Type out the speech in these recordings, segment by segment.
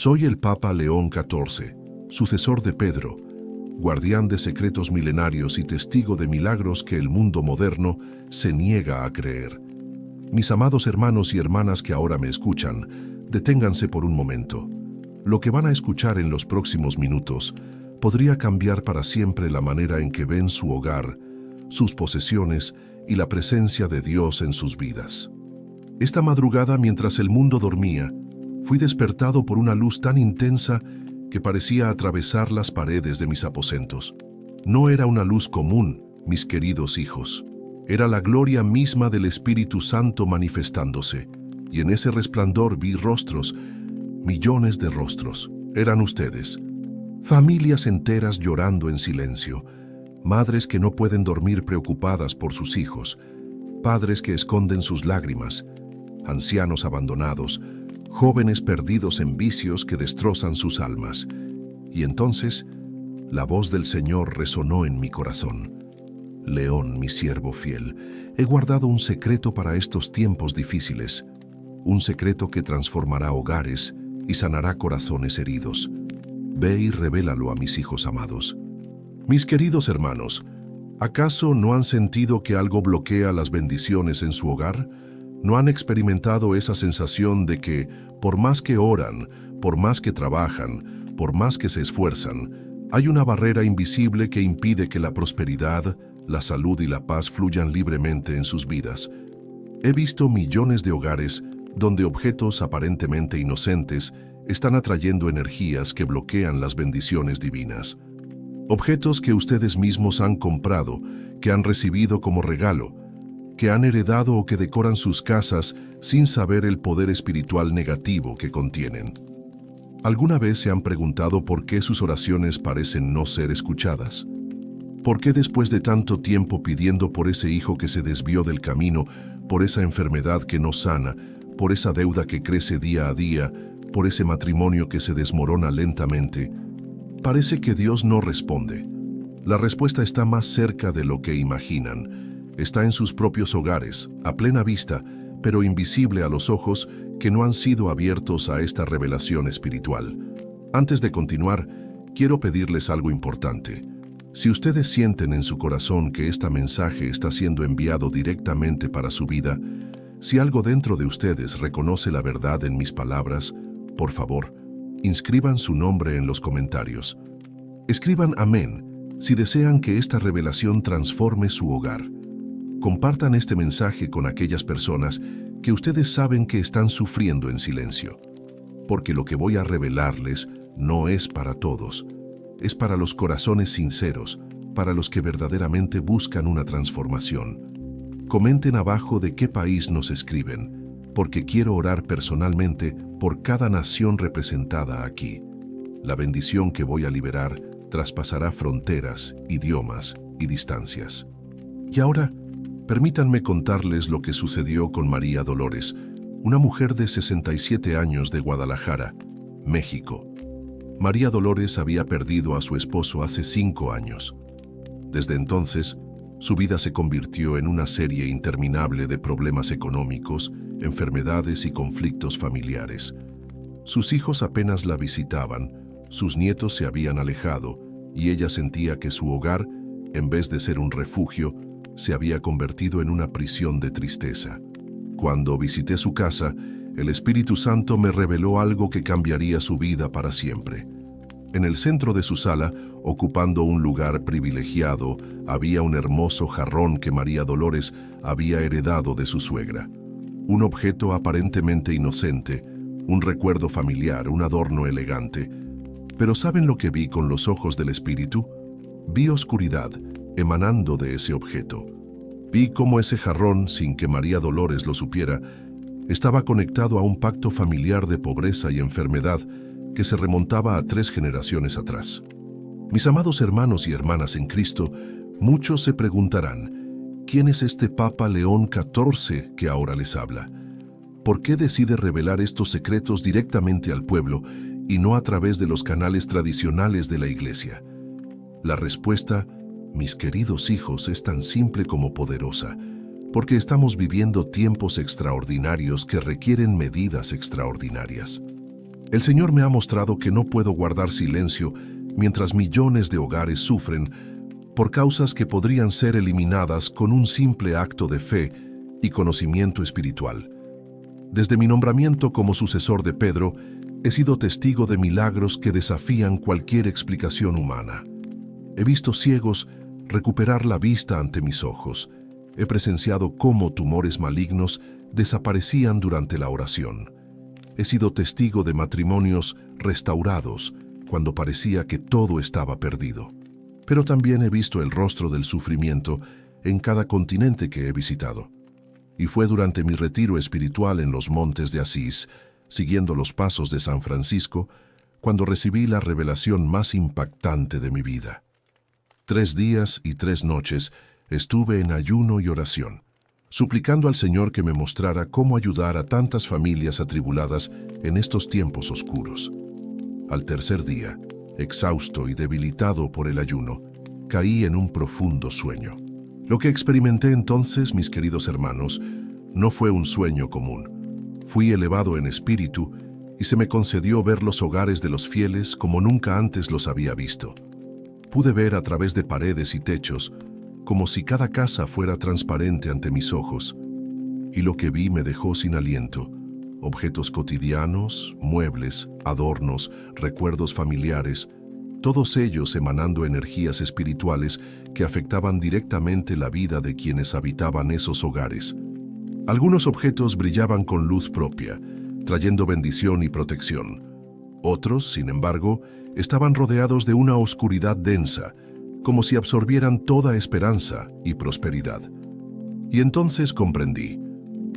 Soy el Papa León XIV, sucesor de Pedro, guardián de secretos milenarios y testigo de milagros que el mundo moderno se niega a creer. Mis amados hermanos y hermanas que ahora me escuchan, deténganse por un momento. Lo que van a escuchar en los próximos minutos podría cambiar para siempre la manera en que ven su hogar, sus posesiones y la presencia de Dios en sus vidas. Esta madrugada, mientras el mundo dormía, fui despertado por una luz tan intensa que parecía atravesar las paredes de mis aposentos. No era una luz común, mis queridos hijos. Era la gloria misma del Espíritu Santo manifestándose, y en ese resplandor vi rostros, millones de rostros. Eran ustedes. Familias enteras llorando en silencio, madres que no pueden dormir preocupadas por sus hijos, padres que esconden sus lágrimas, ancianos abandonados, jóvenes perdidos en vicios que destrozan sus almas. Y entonces, la voz del Señor resonó en mi corazón. León, mi siervo fiel, he guardado un secreto para estos tiempos difíciles, un secreto que transformará hogares y sanará corazones heridos. Ve y revélalo a mis hijos amados. Mis queridos hermanos, ¿acaso no han sentido que algo bloquea las bendiciones en su hogar? ¿No han experimentado esa sensación de que, por más que oran, por más que trabajan, por más que se esfuerzan, hay una barrera invisible que impide que la prosperidad, la salud y la paz fluyan libremente en sus vidas? He visto millones de hogares donde objetos aparentemente inocentes están atrayendo energías que bloquean las bendiciones divinas. Objetos que ustedes mismos han comprado, que han recibido como regalo, que han heredado o que decoran sus casas sin saber el poder espiritual negativo que contienen. ¿Alguna vez se han preguntado por qué sus oraciones parecen no ser escuchadas? ¿Por qué después de tanto tiempo pidiendo por ese hijo que se desvió del camino, por esa enfermedad que no sana, por esa deuda que crece día a día, por ese matrimonio que se desmorona lentamente, parece que Dios no responde? La respuesta está más cerca de lo que imaginan. Está en sus propios hogares, a plena vista, pero invisible a los ojos que no han sido abiertos a esta revelación espiritual. Antes de continuar, quiero pedirles algo importante. Si ustedes sienten en su corazón que este mensaje está siendo enviado directamente para su vida, si algo dentro de ustedes reconoce la verdad en mis palabras, por favor, inscriban su nombre en los comentarios. Escriban amén si desean que esta revelación transforme su hogar. Compartan este mensaje con aquellas personas que ustedes saben que están sufriendo en silencio, porque lo que voy a revelarles no es para todos, es para los corazones sinceros, para los que verdaderamente buscan una transformación. Comenten abajo de qué país nos escriben, porque quiero orar personalmente por cada nación representada aquí. La bendición que voy a liberar traspasará fronteras, idiomas y distancias. Y ahora, permítanme contarles lo que sucedió con María Dolores, una mujer de 67 años de Guadalajara, México. María Dolores había perdido a su esposo hace 5 años. Desde entonces, su vida se convirtió en una serie interminable de problemas económicos, enfermedades y conflictos familiares. Sus hijos apenas la visitaban, sus nietos se habían alejado y ella sentía que su hogar, en vez de ser un refugio, se había convertido en una prisión de tristeza. Cuando visité su casa, el Espíritu Santo me reveló algo que cambiaría su vida para siempre. En el centro de su sala, ocupando un lugar privilegiado, había un hermoso jarrón que María Dolores había heredado de su suegra. Un objeto aparentemente inocente, un recuerdo familiar, un adorno elegante. Pero ¿saben lo que vi con los ojos del Espíritu? Vi oscuridad emanando de ese objeto. Vi cómo ese jarrón, sin que María Dolores lo supiera, estaba conectado a un pacto familiar de pobreza y enfermedad que se remontaba a 3 generaciones atrás. Mis amados hermanos y hermanas en Cristo, muchos se preguntarán, ¿quién es este Papa León XIV que ahora les habla? ¿Por qué decide revelar estos secretos directamente al pueblo y no a través de los canales tradicionales de la Iglesia? La respuesta, mis queridos hijos, es tan simple como poderosa, porque estamos viviendo tiempos extraordinarios que requieren medidas extraordinarias. El Señor me ha mostrado que no puedo guardar silencio mientras millones de hogares sufren por causas que podrían ser eliminadas con un simple acto de fe y conocimiento espiritual. Desde mi nombramiento como sucesor de Pedro, he sido testigo de milagros que desafían cualquier explicación humana. He visto ciegos recuperar la vista ante mis ojos. He presenciado cómo tumores malignos desaparecían durante la oración. He sido testigo de matrimonios restaurados cuando parecía que todo estaba perdido. Pero también he visto el rostro del sufrimiento en cada continente que he visitado. Y fue durante mi retiro espiritual en los montes de Asís, siguiendo los pasos de San Francisco, cuando recibí la revelación más impactante de mi vida. 3 días y 3 noches estuve en ayuno y oración, suplicando al Señor que me mostrara cómo ayudar a tantas familias atribuladas en estos tiempos oscuros. Al tercer día, exhausto y debilitado por el ayuno, caí en un profundo sueño. Lo que experimenté entonces, mis queridos hermanos, no fue un sueño común. Fui elevado en espíritu y se me concedió ver los hogares de los fieles como nunca antes los había visto. Pude ver a través de paredes y techos, como si cada casa fuera transparente ante mis ojos, y lo que vi me dejó sin aliento. Objetos cotidianos, muebles, adornos, recuerdos familiares, todos ellos emanando energías espirituales que afectaban directamente la vida de quienes habitaban esos hogares. Algunos objetos brillaban con luz propia, trayendo bendición y protección. Otros, sin embargo, estaban rodeados de una oscuridad densa, como si absorbieran toda esperanza y prosperidad. Y entonces comprendí.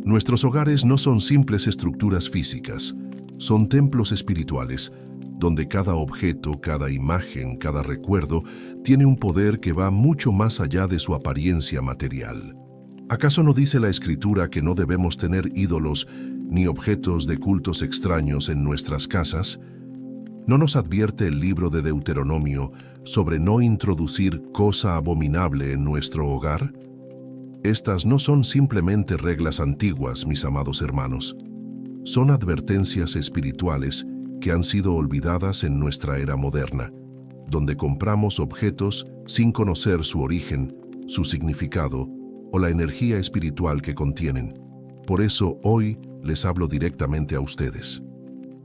Nuestros hogares no son simples estructuras físicas, son templos espirituales, donde cada objeto, cada imagen, cada recuerdo tiene un poder que va mucho más allá de su apariencia material. ¿Acaso no dice la Escritura que no debemos tener ídolos ni objetos de cultos extraños en nuestras casas? ¿No nos advierte el libro de Deuteronomio sobre no introducir cosa abominable en nuestro hogar? Estas no son simplemente reglas antiguas, mis amados hermanos. Son advertencias espirituales que han sido olvidadas en nuestra era moderna, donde compramos objetos sin conocer su origen, su significado o la energía espiritual que contienen. Por eso hoy les hablo directamente a ustedes.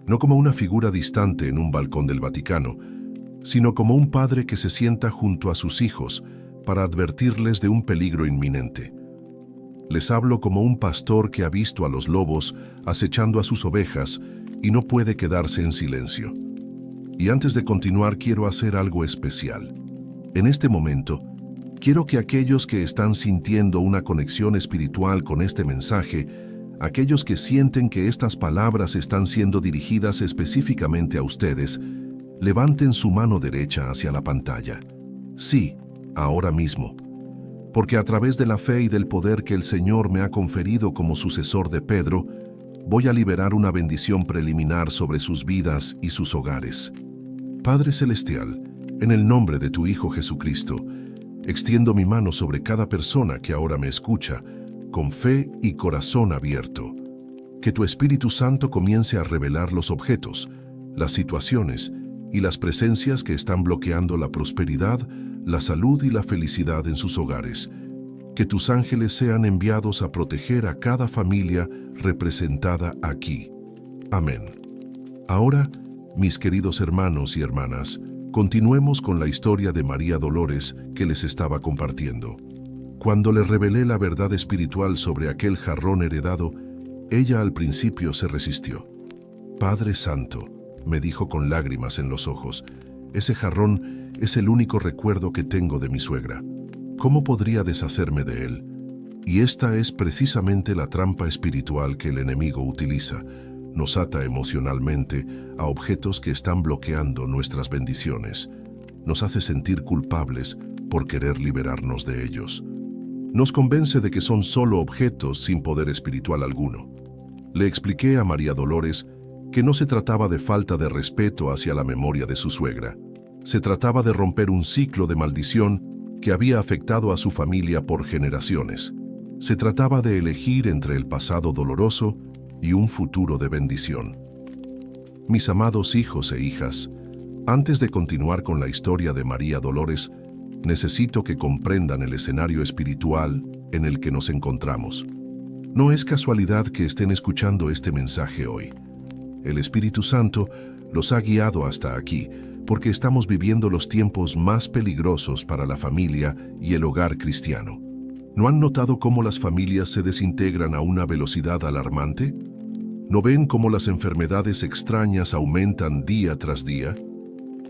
No como una figura distante en un balcón del Vaticano, sino como un padre que se sienta junto a sus hijos para advertirles de un peligro inminente. Les hablo como un pastor que ha visto a los lobos acechando a sus ovejas y no puede quedarse en silencio. Y antes de continuar, quiero hacer algo especial. En este momento, quiero que aquellos que están sintiendo una conexión espiritual con este mensaje, aquellos que sienten que estas palabras están siendo dirigidas específicamente a ustedes, levanten su mano derecha hacia la pantalla. Sí, ahora mismo. Porque a través de la fe y del poder que el Señor me ha conferido como sucesor de Pedro, voy a liberar una bendición preliminar sobre sus vidas y sus hogares. Padre Celestial, en el nombre de tu Hijo Jesucristo, extiendo mi mano sobre cada persona que ahora me escucha, con fe y corazón abierto. Que tu Espíritu Santo comience a revelar los objetos, las situaciones y las presencias que están bloqueando la prosperidad, la salud y la felicidad en sus hogares. Que tus ángeles sean enviados a proteger a cada familia representada aquí. Amén. Ahora, mis queridos hermanos y hermanas, continuemos con la historia de María Dolores que les estaba compartiendo. Cuando le revelé la verdad espiritual sobre aquel jarrón heredado, ella al principio se resistió. Padre Santo, me dijo con lágrimas en los ojos, ese jarrón es el único recuerdo que tengo de mi suegra. ¿Cómo podría deshacerme de él? Y esta es precisamente la trampa espiritual que el enemigo utiliza. Nos ata emocionalmente a objetos que están bloqueando nuestras bendiciones. Nos hace sentir culpables por querer liberarnos de ellos. Nos convence de que son solo objetos sin poder espiritual alguno. Le expliqué a María Dolores que no se trataba de falta de respeto hacia la memoria de su suegra. Se trataba de romper un ciclo de maldición que había afectado a su familia por generaciones. Se trataba de elegir entre el pasado doloroso y un futuro de bendición. Mis amados hijos e hijas, antes de continuar con la historia de María Dolores, necesito que comprendan el escenario espiritual en el que nos encontramos. No es casualidad que estén escuchando este mensaje hoy. El Espíritu Santo los ha guiado hasta aquí porque estamos viviendo los tiempos más peligrosos para la familia y el hogar cristiano. ¿No han notado cómo las familias se desintegran a una velocidad alarmante? ¿No ven cómo las enfermedades extrañas aumentan día tras día?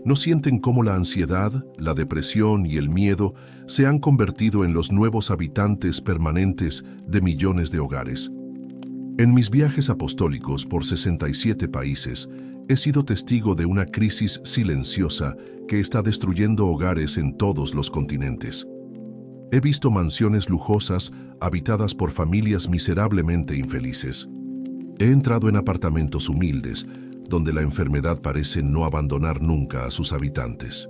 ¿No sienten cómo la ansiedad, la depresión y el miedo se han convertido en los nuevos habitantes permanentes de millones de hogares? En mis viajes apostólicos por 67 países, he sido testigo de una crisis silenciosa que está destruyendo hogares en todos los continentes. He visto mansiones lujosas habitadas por familias miserablemente infelices. He entrado en apartamentos humildes, donde la enfermedad parece no abandonar nunca a sus habitantes.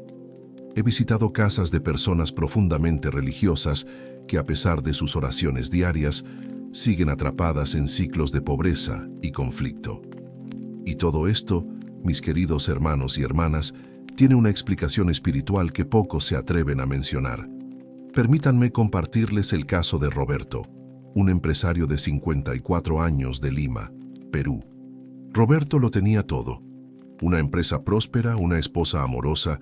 He visitado casas de personas profundamente religiosas que, a pesar de sus oraciones diarias, siguen atrapadas en ciclos de pobreza y conflicto. Y todo esto, mis queridos hermanos y hermanas, tiene una explicación espiritual que pocos se atreven a mencionar. Permítanme compartirles el caso de Roberto, un empresario de 54 años de Lima, Perú. Roberto lo tenía todo: una empresa próspera, una esposa amorosa,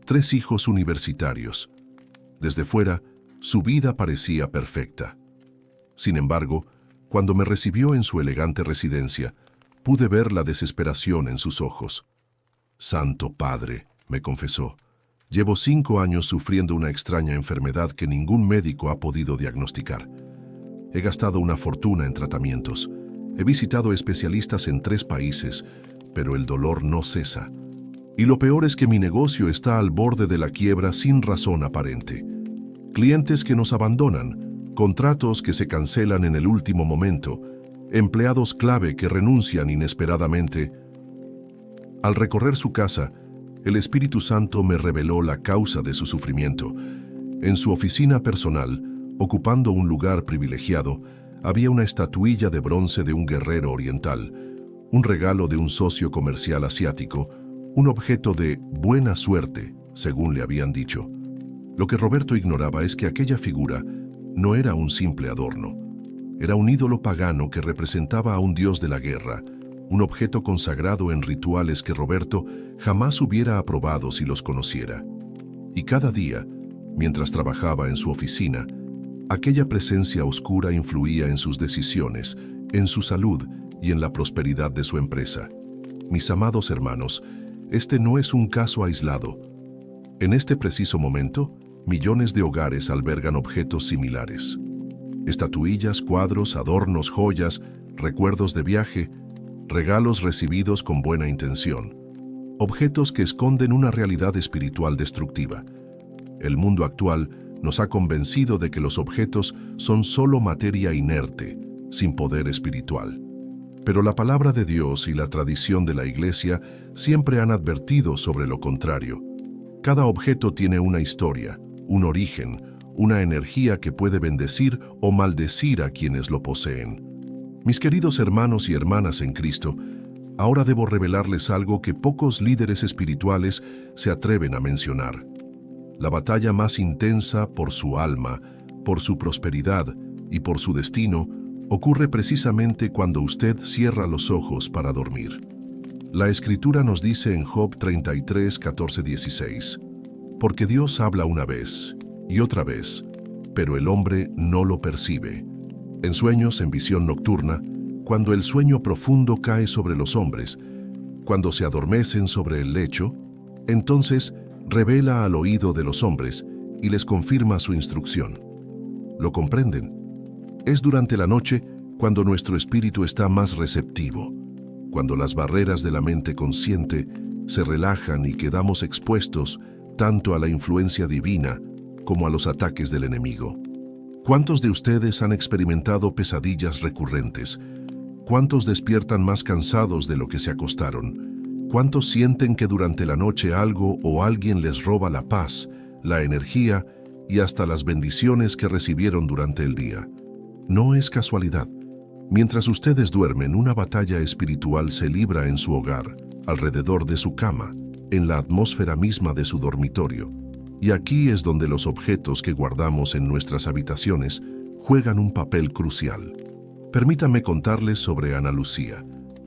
3 hijos universitarios. Desde fuera, su vida parecía perfecta. Sin embargo, cuando me recibió en su elegante residencia, pude ver la desesperación en sus ojos. «Santo Padre», me confesó, «llevo 5 años sufriendo una extraña enfermedad que ningún médico ha podido diagnosticar. He gastado una fortuna en tratamientos. He visitado especialistas en 3 países, pero el dolor no cesa. Y lo peor es que mi negocio está al borde de la quiebra sin razón aparente. Clientes que nos abandonan, contratos que se cancelan en el último momento, empleados clave que renuncian inesperadamente». Al recorrer su casa, el Espíritu Santo me reveló la causa de su sufrimiento. En su oficina personal, ocupando un lugar privilegiado, había una estatuilla de bronce de un guerrero oriental, un regalo de un socio comercial asiático, un objeto de buena suerte, según le habían dicho. Lo que Roberto ignoraba es que aquella figura no era un simple adorno. Era un ídolo pagano que representaba a un dios de la guerra, un objeto consagrado en rituales que Roberto jamás hubiera aprobado si los conociera. Y cada día, mientras trabajaba en su oficina, aquella presencia oscura influía en sus decisiones, en su salud y en la prosperidad de su empresa. Mis amados hermanos, este no es un caso aislado. En este preciso momento, millones de hogares albergan objetos similares. Estatuillas, cuadros, adornos, joyas, recuerdos de viaje, regalos recibidos con buena intención. Objetos que esconden una realidad espiritual destructiva. El mundo actual nos ha convencido de que los objetos son solo materia inerte, sin poder espiritual. Pero la palabra de Dios y la tradición de la Iglesia siempre han advertido sobre lo contrario. Cada objeto tiene una historia, un origen, una energía que puede bendecir o maldecir a quienes lo poseen. Mis queridos hermanos y hermanas en Cristo, ahora debo revelarles algo que pocos líderes espirituales se atreven a mencionar. La batalla más intensa por su alma, por su prosperidad y por su destino ocurre precisamente cuando usted cierra los ojos para dormir. La Escritura nos dice en Job 33, 14, 16, «Porque Dios habla una vez y otra vez, pero el hombre no lo percibe. En sueños, en visión nocturna, cuando el sueño profundo cae sobre los hombres, cuando se adormecen sobre el lecho, entonces revela al oído de los hombres y les confirma su instrucción». ¿Lo comprenden? Es durante la noche cuando nuestro espíritu está más receptivo, cuando las barreras de la mente consciente se relajan y quedamos expuestos tanto a la influencia divina como a los ataques del enemigo. ¿Cuántos de ustedes han experimentado pesadillas recurrentes? ¿Cuántos despiertan más cansados de lo que se acostaron? ¿Cuántos sienten que durante la noche algo o alguien les roba la paz, la energía y hasta las bendiciones que recibieron durante el día? No es casualidad. Mientras ustedes duermen, una batalla espiritual se libra en su hogar, alrededor de su cama, en la atmósfera misma de su dormitorio. Y aquí es donde los objetos que guardamos en nuestras habitaciones juegan un papel crucial. Permítanme contarles sobre Ana Lucía,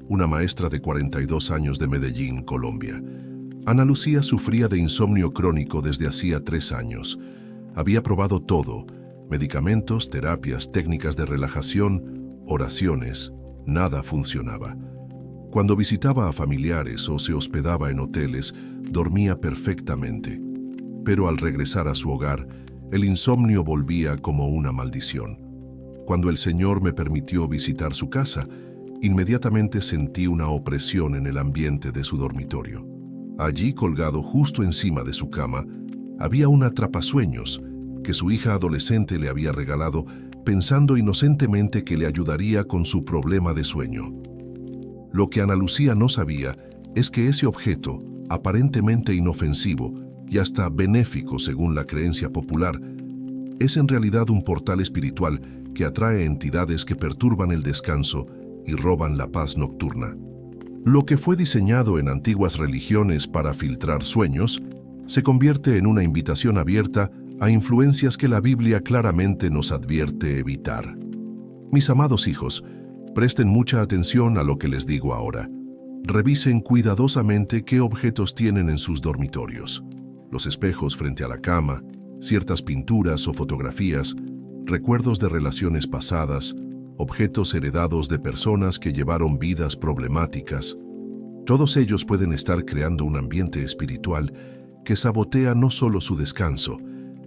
una maestra de 42 años de Medellín, Colombia. Ana Lucía sufría de insomnio crónico desde hacía 3 años. Había probado todo: medicamentos, terapias, técnicas de relajación, oraciones. Nada funcionaba. Cuando visitaba a familiares o se hospedaba en hoteles, dormía perfectamente. Pero al regresar a su hogar, el insomnio volvía como una maldición. Cuando el Señor me permitió visitar su casa, inmediatamente sentí una opresión en el ambiente de su dormitorio. Allí, colgado justo encima de su cama, había un atrapasueños que su hija adolescente le había regalado, pensando inocentemente que le ayudaría con su problema de sueño. Lo que Ana Lucía no sabía es que ese objeto, aparentemente inofensivo y hasta benéfico según la creencia popular, es en realidad un portal espiritual que atrae entidades que perturban el descanso y roban la paz nocturna. Lo que fue diseñado en antiguas religiones para filtrar sueños se convierte en una invitación abierta a influencias que la Biblia claramente nos advierte evitar. Mis amados hijos, presten mucha atención a lo que les digo ahora. Revisen cuidadosamente qué objetos tienen en sus dormitorios. Los espejos frente a la cama, ciertas pinturas o fotografías, recuerdos de relaciones pasadas, objetos heredados de personas que llevaron vidas problemáticas. Todos ellos pueden estar creando un ambiente espiritual que sabotea no solo su descanso,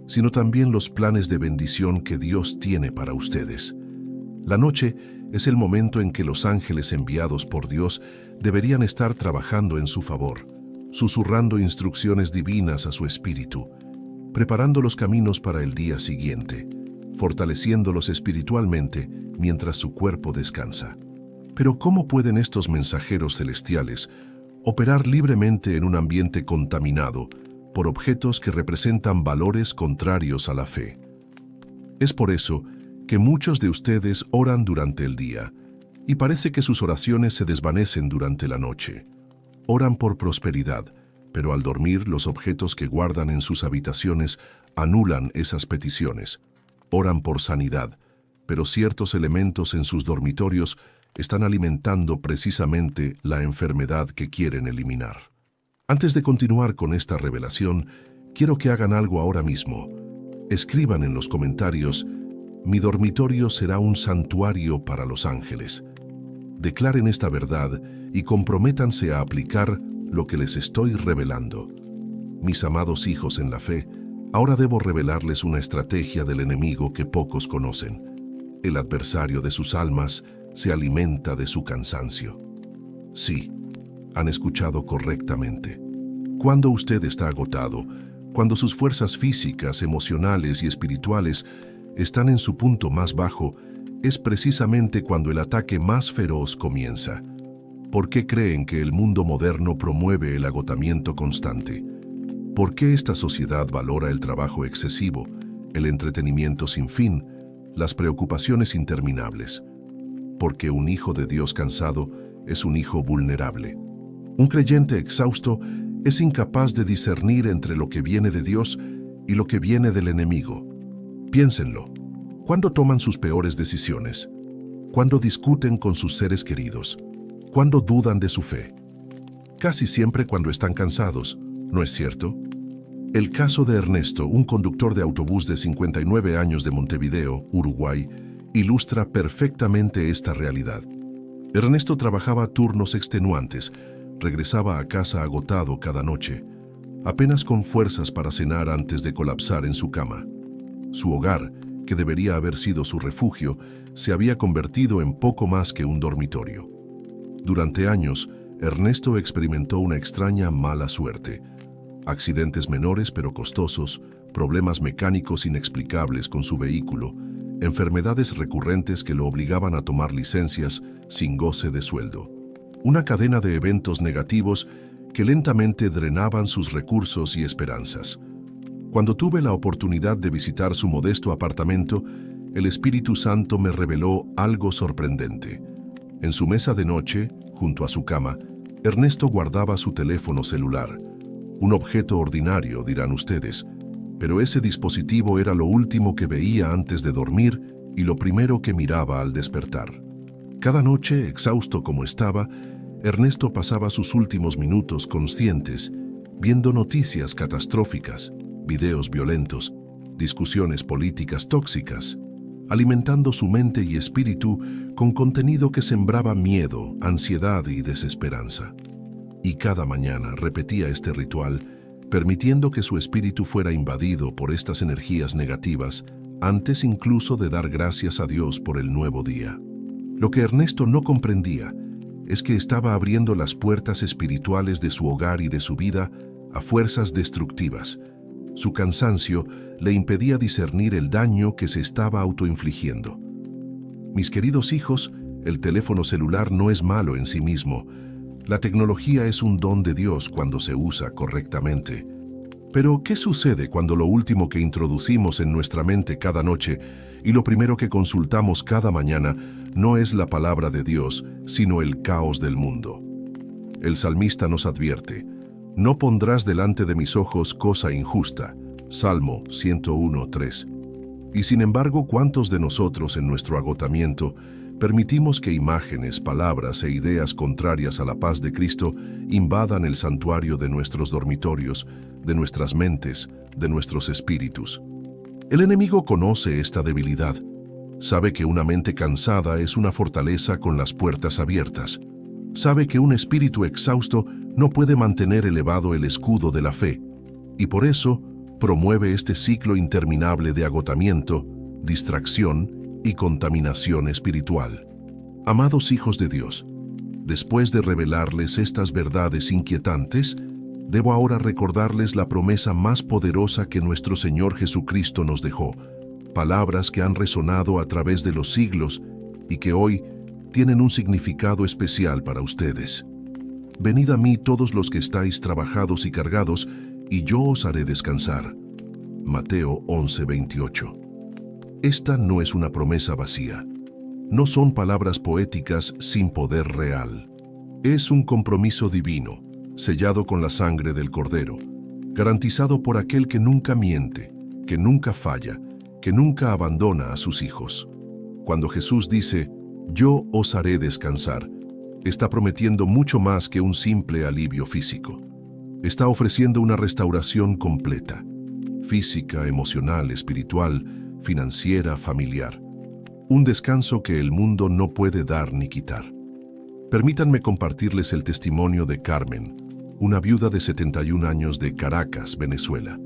sino también los planes de bendición que Dios tiene para ustedes. La noche es el momento en que los ángeles enviados por Dios deberían estar trabajando en su favor, susurrando instrucciones divinas a su espíritu, preparando los caminos para el día siguiente, fortaleciéndolos espiritualmente mientras su cuerpo descansa. Pero ¿cómo pueden estos mensajeros celestiales operar libremente en un ambiente contaminado por objetos que representan valores contrarios a la fe? Es por eso que muchos de ustedes oran durante el día y parece que sus oraciones se desvanecen durante la noche. Oran por prosperidad, pero al dormir los objetos que guardan en sus habitaciones anulan esas peticiones. Oran por sanidad, pero ciertos elementos en sus dormitorios están alimentando precisamente la enfermedad que quieren eliminar. Antes de continuar con esta revelación, quiero que hagan algo ahora mismo. Escriban en los comentarios: mi dormitorio será un santuario para los ángeles. Declaren esta verdad y comprométanse a aplicar lo que les estoy revelando. Mis amados hijos en la fe, ahora debo revelarles una estrategia del enemigo que pocos conocen. El adversario de sus almas se alimenta de su cansancio. Sí, han escuchado correctamente. Cuando usted está agotado, cuando sus fuerzas físicas, emocionales y espirituales están en su punto más bajo, es precisamente cuando el ataque más feroz comienza. ¿Por qué creen que el mundo moderno promueve el agotamiento constante? ¿Por qué esta sociedad valora el trabajo excesivo, el entretenimiento sin fin, las preocupaciones interminables? Porque un hijo de Dios cansado es un hijo vulnerable. Un creyente exhausto es incapaz de discernir entre lo que viene de Dios y lo que viene del enemigo. Piénsenlo. ¿Cuándo toman sus peores decisiones? ¿Cuándo discuten con sus seres queridos? ¿Cuándo dudan de su fe? Casi siempre cuando están cansados, ¿no es cierto? El caso de Ernesto, un conductor de autobús de 59 años de Montevideo, Uruguay, ilustra perfectamente esta realidad. Ernesto trabajaba turnos extenuantes, regresaba a casa agotado cada noche, apenas con fuerzas para cenar antes de colapsar en su cama. Su hogar, que debería haber sido su refugio, se había convertido en poco más que un dormitorio. Durante años, Ernesto experimentó una extraña mala suerte. Accidentes menores pero costosos, problemas mecánicos inexplicables con su vehículo, enfermedades recurrentes que lo obligaban a tomar licencias sin goce de sueldo. Una cadena de eventos negativos que lentamente drenaban sus recursos y esperanzas. Cuando tuve la oportunidad de visitar su modesto apartamento, el Espíritu Santo me reveló algo sorprendente. En su mesa de noche, junto a su cama, Ernesto guardaba su teléfono celular. Un objeto ordinario, dirán ustedes, pero ese dispositivo era lo último que veía antes de dormir y lo primero que miraba al despertar. Cada noche, exhausto como estaba, Ernesto pasaba sus últimos minutos conscientes, viendo noticias catastróficas, videos violentos, discusiones políticas tóxicas, alimentando su mente y espíritu con contenido que sembraba miedo, ansiedad y desesperanza. Y cada mañana repetía este ritual, permitiendo que su espíritu fuera invadido por estas energías negativas, antes incluso de dar gracias a Dios por el nuevo día. Lo que Ernesto no comprendía es que estaba abriendo las puertas espirituales de su hogar y de su vida a fuerzas destructivas. Su cansancio le impedía discernir el daño que se estaba autoinfligiendo. Mis queridos hijos, el teléfono celular no es malo en sí mismo. La tecnología es un don de Dios cuando se usa correctamente. Pero, ¿qué sucede cuando lo último que introducimos en nuestra mente cada noche y lo primero que consultamos cada mañana no es la palabra de Dios, sino el caos del mundo? El salmista nos advierte: no pondrás delante de mis ojos cosa injusta. Salmo 101:3. Y sin embargo, ¿cuántos de nosotros en nuestro agotamiento permitimos que imágenes, palabras e ideas contrarias a la paz de Cristo invadan el santuario de nuestros dormitorios, de nuestras mentes, de nuestros espíritus? El enemigo conoce esta debilidad. Sabe que una mente cansada es una fortaleza con las puertas abiertas. Sabe que un espíritu exhausto no puede mantener elevado el escudo de la fe, y por eso promueve este ciclo interminable de agotamiento, distracción y contaminación espiritual. Amados hijos de Dios, después de revelarles estas verdades inquietantes, debo ahora recordarles la promesa más poderosa que nuestro Señor Jesucristo nos dejó, palabras que han resonado a través de los siglos y que hoy tienen un significado especial para ustedes. Venid a mí todos los que estáis trabajados y cargados, y yo os haré descansar. Mateo 11:28. Esta no es una promesa vacía. No son palabras poéticas sin poder real. Es un compromiso divino, sellado con la sangre del Cordero, garantizado por aquel que nunca miente, que nunca falla, que nunca abandona a sus hijos. Cuando Jesús dice, yo os haré descansar, está prometiendo mucho más que un simple alivio físico. Está ofreciendo una restauración completa, física, emocional, espiritual, financiera, familiar. Un descanso que el mundo no puede dar ni quitar. Permítanme compartirles el testimonio de Carmen, una viuda de 71 años de Caracas, Venezuela.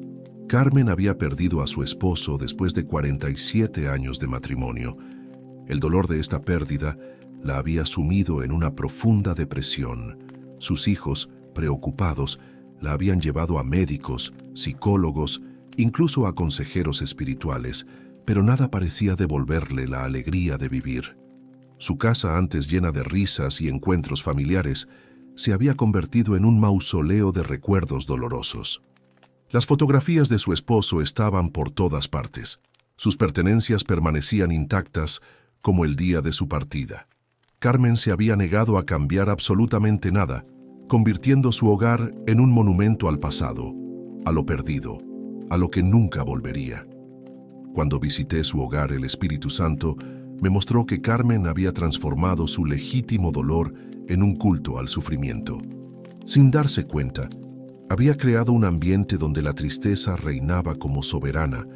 Carmen había perdido a su esposo después de 47 años de matrimonio. El dolor de esta pérdida la había sumido en una profunda depresión. Sus hijos, preocupados, la habían llevado a médicos, psicólogos, incluso a consejeros espirituales, pero nada parecía devolverle la alegría de vivir. Su casa, antes llena de risas y encuentros familiares, se había convertido en un mausoleo de recuerdos dolorosos. Las fotografías de su esposo estaban por todas partes. Sus pertenencias permanecían intactas como el día de su partida. Carmen se había negado a cambiar absolutamente nada, convirtiendo su hogar en un monumento al pasado, a lo perdido, a lo que nunca volvería. Cuando visité su hogar, el Espíritu Santo me mostró que Carmen había transformado su legítimo dolor en un culto al sufrimiento. Sin darse cuenta, había creado un ambiente donde la tristeza reinaba como soberana,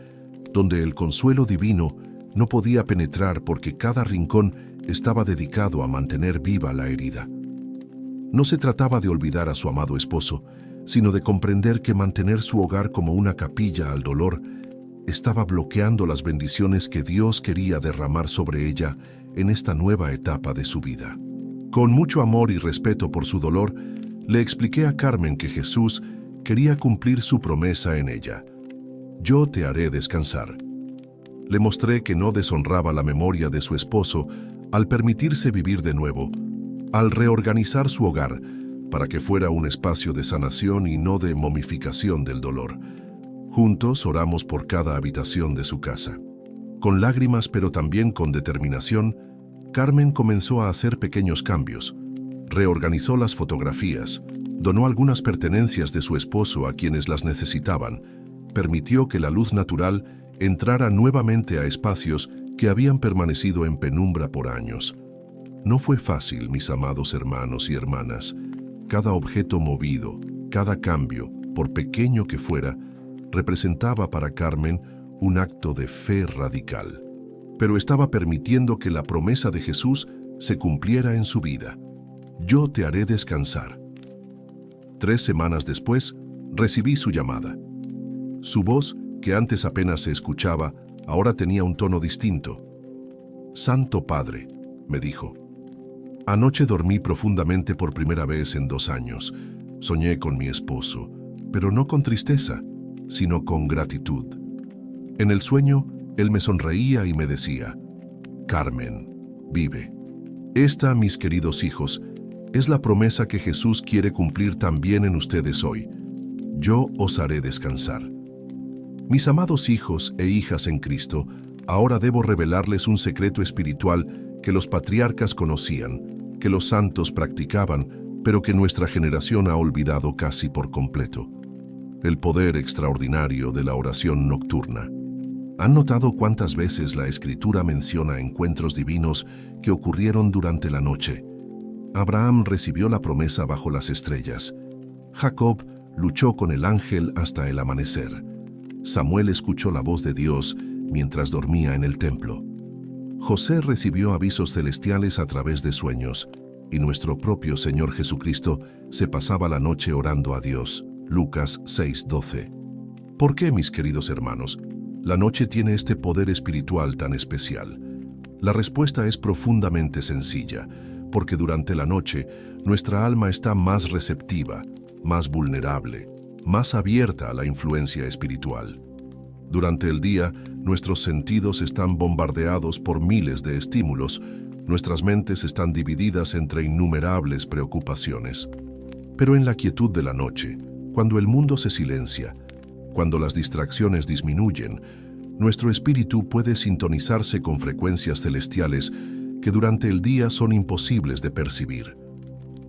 donde el consuelo divino no podía penetrar porque cada rincón estaba dedicado a mantener viva la herida. No se trataba de olvidar a su amado esposo, sino de comprender que mantener su hogar como una capilla al dolor estaba bloqueando las bendiciones que Dios quería derramar sobre ella en esta nueva etapa de su vida. Con mucho amor y respeto por su dolor, le expliqué a Carmen que Jesús quería cumplir su promesa en ella. Yo te haré descansar. Le mostré que no deshonraba la memoria de su esposo al permitirse vivir de nuevo, al reorganizar su hogar para que fuera un espacio de sanación y no de momificación del dolor. Juntos oramos por cada habitación de su casa. Con lágrimas pero también con determinación, Carmen comenzó a hacer pequeños cambios. Reorganizó las fotografías, donó algunas pertenencias de su esposo a quienes las necesitaban, permitió que la luz natural entrara nuevamente a espacios que habían permanecido en penumbra por años. No fue fácil, mis amados hermanos y hermanas. Cada objeto movido, cada cambio, por pequeño que fuera, representaba para Carmen un acto de fe radical. Pero estaba permitiendo que la promesa de Jesús se cumpliera en su vida. Yo te haré descansar. 3 semanas después, recibí su llamada. Su voz, que antes apenas se escuchaba, ahora tenía un tono distinto. Santo Padre, me dijo. Anoche dormí profundamente por primera vez en 2 años. Soñé con mi esposo, pero no con tristeza, sino con gratitud. En el sueño, él me sonreía y me decía: Carmen, vive. Esta, mis queridos hijos, es la promesa que Jesús quiere cumplir también en ustedes hoy. Yo os haré descansar. Mis amados hijos e hijas en Cristo, ahora debo revelarles un secreto espiritual que los patriarcas conocían, que los santos practicaban, pero que nuestra generación ha olvidado casi por completo. El poder extraordinario de la oración nocturna. ¿Han notado cuántas veces la Escritura menciona encuentros divinos que ocurrieron durante la noche? Abraham recibió la promesa bajo las estrellas. Jacob luchó con el ángel hasta el amanecer. Samuel escuchó la voz de Dios mientras dormía en el templo. José recibió avisos celestiales a través de sueños, y nuestro propio Señor Jesucristo se pasaba la noche orando a Dios. Lucas 6:12. ¿Por qué, mis queridos hermanos, la noche tiene este poder espiritual tan especial? La respuesta es profundamente sencilla, porque durante la noche nuestra alma está más receptiva, más vulnerable, más abierta a la influencia espiritual. Durante el día, nuestros sentidos están bombardeados por miles de estímulos, nuestras mentes están divididas entre innumerables preocupaciones. Pero en la quietud de la noche, cuando el mundo se silencia, cuando las distracciones disminuyen, nuestro espíritu puede sintonizarse con frecuencias celestiales que durante el día son imposibles de percibir.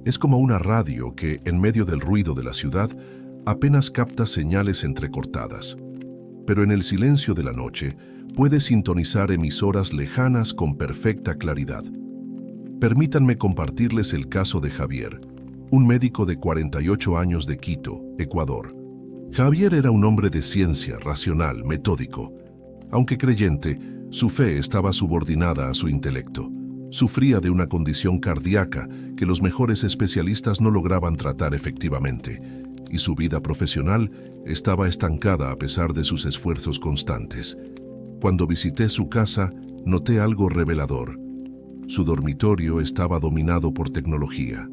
Es como una radio que, en medio del ruido de la ciudad, apenas capta señales entrecortadas. Pero en el silencio de la noche puede sintonizar emisoras lejanas con perfecta claridad. Permítanme compartirles el caso de Javier, un médico de 48 años de Quito, Ecuador. Javier era un hombre de ciencia, racional, metódico. Aunque creyente, su fe estaba subordinada a su intelecto. Sufría de una condición cardíaca que los mejores especialistas no lograban tratar efectivamente, y su vida profesional estaba estancada a pesar de sus esfuerzos constantes. Cuando visité su casa, noté algo revelador. Su dormitorio estaba dominado por tecnología.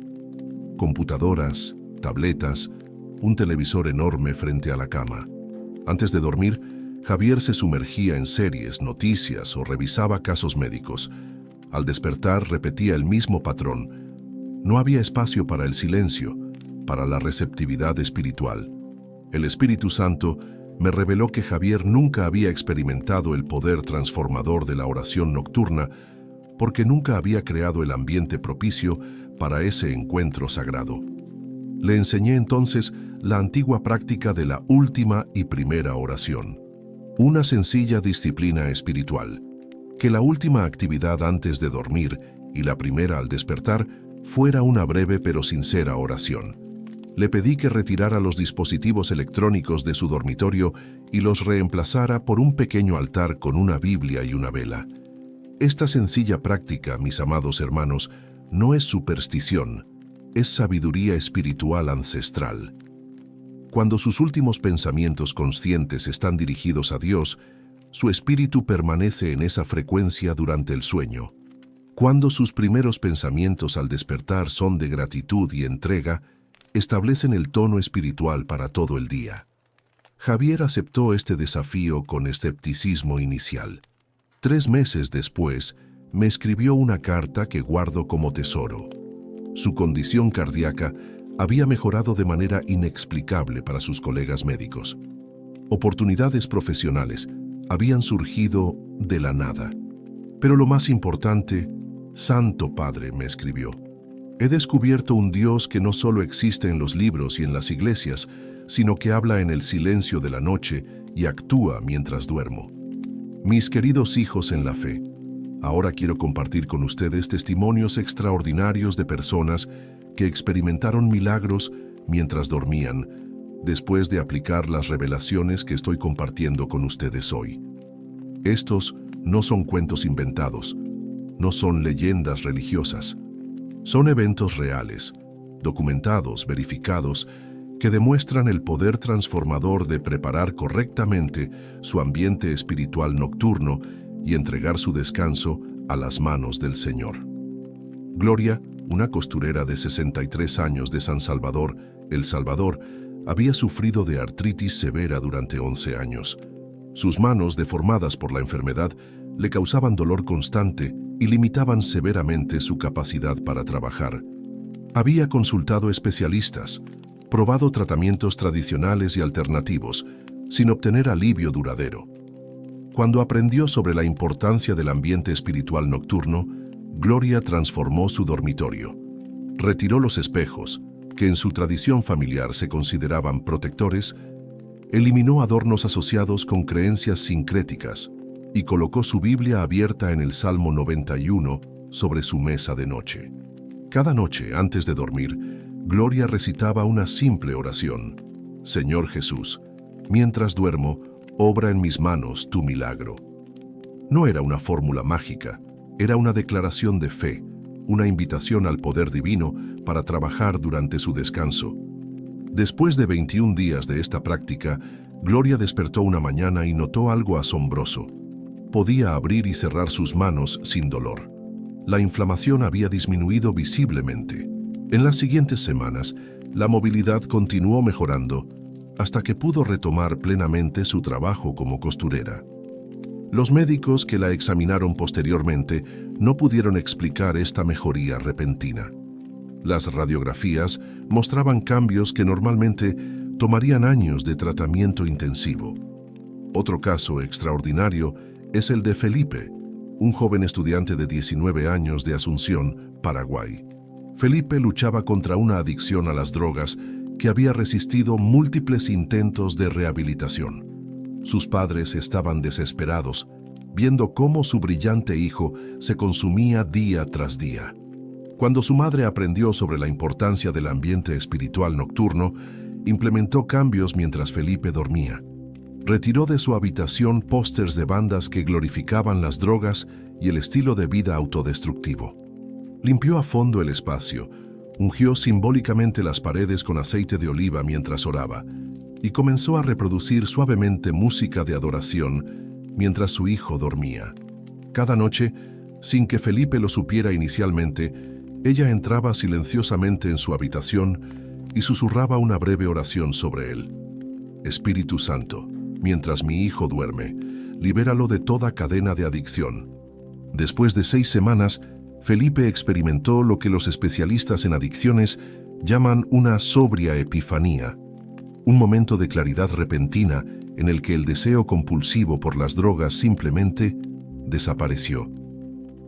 Computadoras, tabletas, un televisor enorme frente a la cama. Antes de dormir, Javier se sumergía en series, noticias o revisaba casos médicos. Al despertar, repetía el mismo patrón. No había espacio para el silencio, para la receptividad espiritual. El Espíritu Santo me reveló que Javier nunca había experimentado el poder transformador de la oración nocturna porque nunca había creado el ambiente propicio para ese encuentro sagrado. Le enseñé entonces la antigua práctica de la última y primera oración, una sencilla disciplina espiritual, que la última actividad antes de dormir y la primera al despertar fuera una breve pero sincera oración. Le pedí que retirara los dispositivos electrónicos de su dormitorio y los reemplazara por un pequeño altar con una Biblia y una vela. Esta sencilla práctica, mis amados hermanos, no es superstición, es sabiduría espiritual ancestral. Cuando sus últimos pensamientos conscientes están dirigidos a Dios, su espíritu permanece en esa frecuencia durante el sueño. Cuando sus primeros pensamientos al despertar son de gratitud y entrega, establecen el tono espiritual para todo el día. Javier aceptó este desafío con escepticismo inicial. 3 meses después, me escribió una carta que guardo como tesoro. Su condición cardíaca había mejorado de manera inexplicable para sus colegas médicos. Oportunidades profesionales, habían surgido de la nada. Pero lo más importante, Santo Padre, me escribió, he descubierto un Dios que no solo existe en los libros y en las iglesias, sino que habla en el silencio de la noche y actúa mientras duermo. Mis queridos hijos en la fe, ahora quiero compartir con ustedes testimonios extraordinarios de personas que experimentaron milagros mientras dormían, después de aplicar las revelaciones que estoy compartiendo con ustedes hoy. Estos no son cuentos inventados, no son leyendas religiosas. Son eventos reales, documentados, verificados, que demuestran el poder transformador de preparar correctamente su ambiente espiritual nocturno y entregar su descanso a las manos del Señor. Gloria, una costurera de 63 años de San Salvador, El Salvador, había sufrido de artritis severa durante 11 años. Sus manos, deformadas por la enfermedad, le causaban dolor constante y limitaban severamente su capacidad para trabajar. Había consultado especialistas, probado tratamientos tradicionales y alternativos, sin obtener alivio duradero. Cuando aprendió sobre la importancia del ambiente espiritual nocturno, Gloria transformó su dormitorio. Retiró los espejos, que en su tradición familiar se consideraban protectores, eliminó adornos asociados con creencias sincréticas y colocó su Biblia abierta en el Salmo 91 sobre su mesa de noche. Cada noche, antes de dormir, Gloria recitaba una simple oración: Señor Jesús, mientras duermo, obra en mis manos tu milagro. No era una fórmula mágica, era una declaración de fe, una invitación al poder divino para trabajar durante su descanso. Después de 21 días de esta práctica, Gloria despertó una mañana y notó algo asombroso. Podía abrir y cerrar sus manos sin dolor. La inflamación había disminuido visiblemente. En las siguientes semanas, la movilidad continuó mejorando hasta que pudo retomar plenamente su trabajo como costurera. Los médicos que la examinaron posteriormente no pudieron explicar esta mejoría repentina. Las radiografías mostraban cambios que normalmente tomarían años de tratamiento intensivo. Otro caso extraordinario es el de Felipe, un joven estudiante de 19 años de Asunción, Paraguay. Felipe luchaba contra una adicción a las drogas que había resistido múltiples intentos de rehabilitación. Sus padres estaban desesperados, viendo cómo su brillante hijo se consumía día tras día. Cuando su madre aprendió sobre la importancia del ambiente espiritual nocturno, implementó cambios mientras Felipe dormía. Retiró de su habitación pósters de bandas que glorificaban las drogas y el estilo de vida autodestructivo. Limpió a fondo el espacio, ungió simbólicamente las paredes con aceite de oliva mientras oraba y comenzó a reproducir suavemente música de adoración mientras su hijo dormía. Cada noche, sin que Felipe lo supiera inicialmente, ella entraba silenciosamente en su habitación y susurraba una breve oración sobre él. Espíritu Santo, mientras mi hijo duerme, libéralo de toda cadena de adicción. Después de 6 semanas, Felipe experimentó lo que los especialistas en adicciones llaman una sobria epifanía, un momento de claridad repentina en el que el deseo compulsivo por las drogas simplemente desapareció.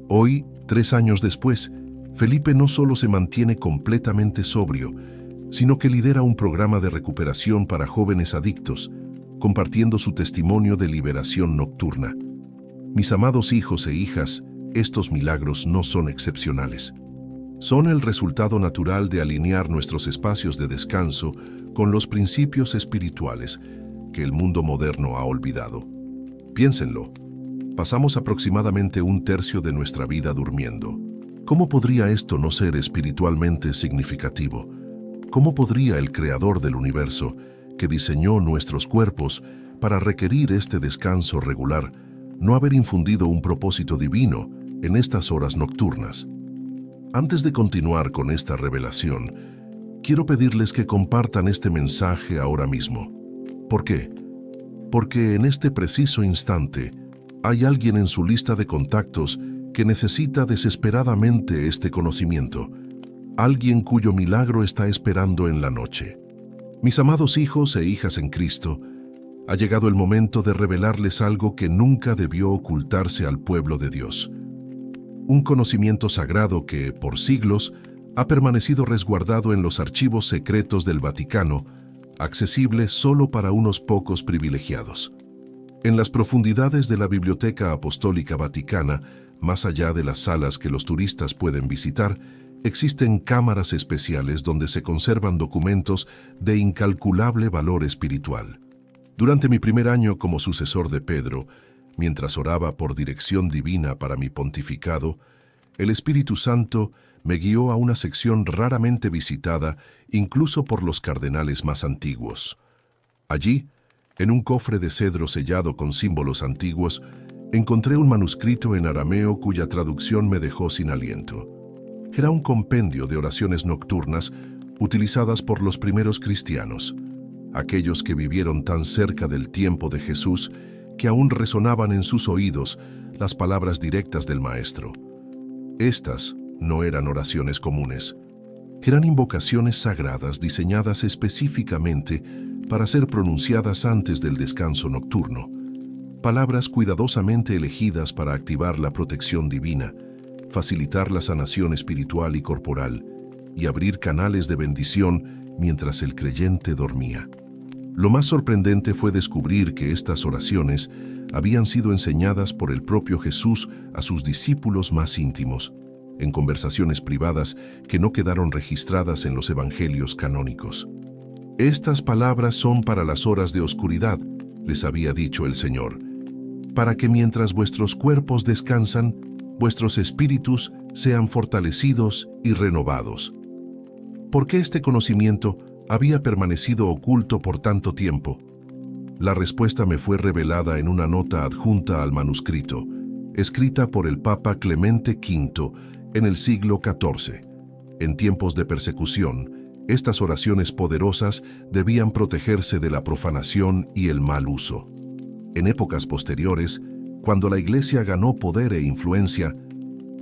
Hoy, 3 años después, Felipe no solo se mantiene completamente sobrio, sino que lidera un programa de recuperación para jóvenes adictos, compartiendo su testimonio de liberación nocturna. Mis amados hijos e hijas, estos milagros no son excepcionales. Son el resultado natural de alinear nuestros espacios de descanso con los principios espirituales que el mundo moderno ha olvidado. Piénsenlo. Pasamos aproximadamente 1/3 de nuestra vida durmiendo. ¿Cómo podría esto no ser espiritualmente significativo? ¿Cómo podría el Creador del universo, que diseñó nuestros cuerpos para requerir este descanso regular, no haber infundido un propósito divino en estas horas nocturnas? Antes de continuar con esta revelación, quiero pedirles que compartan este mensaje ahora mismo. ¿Por qué? Porque en este preciso instante hay alguien en su lista de contactos que necesita desesperadamente este conocimiento, alguien cuyo milagro está esperando en la noche. Mis amados hijos e hijas en Cristo, Ha llegado el momento de revelarles algo que nunca debió ocultarse al pueblo de Dios. Un conocimiento sagrado que, por siglos, ha permanecido resguardado en los archivos secretos del Vaticano, accesible solo para unos pocos privilegiados. En las profundidades de la Biblioteca Apostólica Vaticana, más allá de las salas que los turistas pueden visitar, existen cámaras especiales donde se conservan documentos de incalculable valor espiritual. Durante mi primer año como sucesor de Pedro, mientras oraba por dirección divina para mi pontificado, el Espíritu Santo me guió a una sección raramente visitada incluso por los cardenales más antiguos. Allí, en un cofre de cedro sellado con símbolos antiguos, encontré un manuscrito en arameo cuya traducción me dejó sin aliento. Era un compendio de oraciones nocturnas utilizadas por los primeros cristianos, aquellos que vivieron tan cerca del tiempo de Jesús que aún resonaban en sus oídos las palabras directas del Maestro. Estas no eran oraciones comunes. Eran invocaciones sagradas diseñadas específicamente para ser pronunciadas antes del descanso nocturno. Palabras cuidadosamente elegidas para activar la protección divina, facilitar la sanación espiritual y corporal y abrir canales de bendición mientras el creyente dormía. Lo más sorprendente fue descubrir que estas oraciones habían sido enseñadas por el propio Jesús a sus discípulos más íntimos, en conversaciones privadas que no quedaron registradas en los evangelios canónicos. Estas palabras son para las horas de oscuridad, les había dicho el Señor, para que mientras vuestros cuerpos descansan, vuestros espíritus sean fortalecidos y renovados. ¿Por qué este conocimiento había permanecido oculto por tanto tiempo? La respuesta me fue revelada en una nota adjunta al manuscrito, escrita por el Papa Clemente V en el siglo XIV. En tiempos de persecución, estas oraciones poderosas debían protegerse de la profanación y el mal uso. En épocas posteriores, cuando la Iglesia ganó poder e influencia,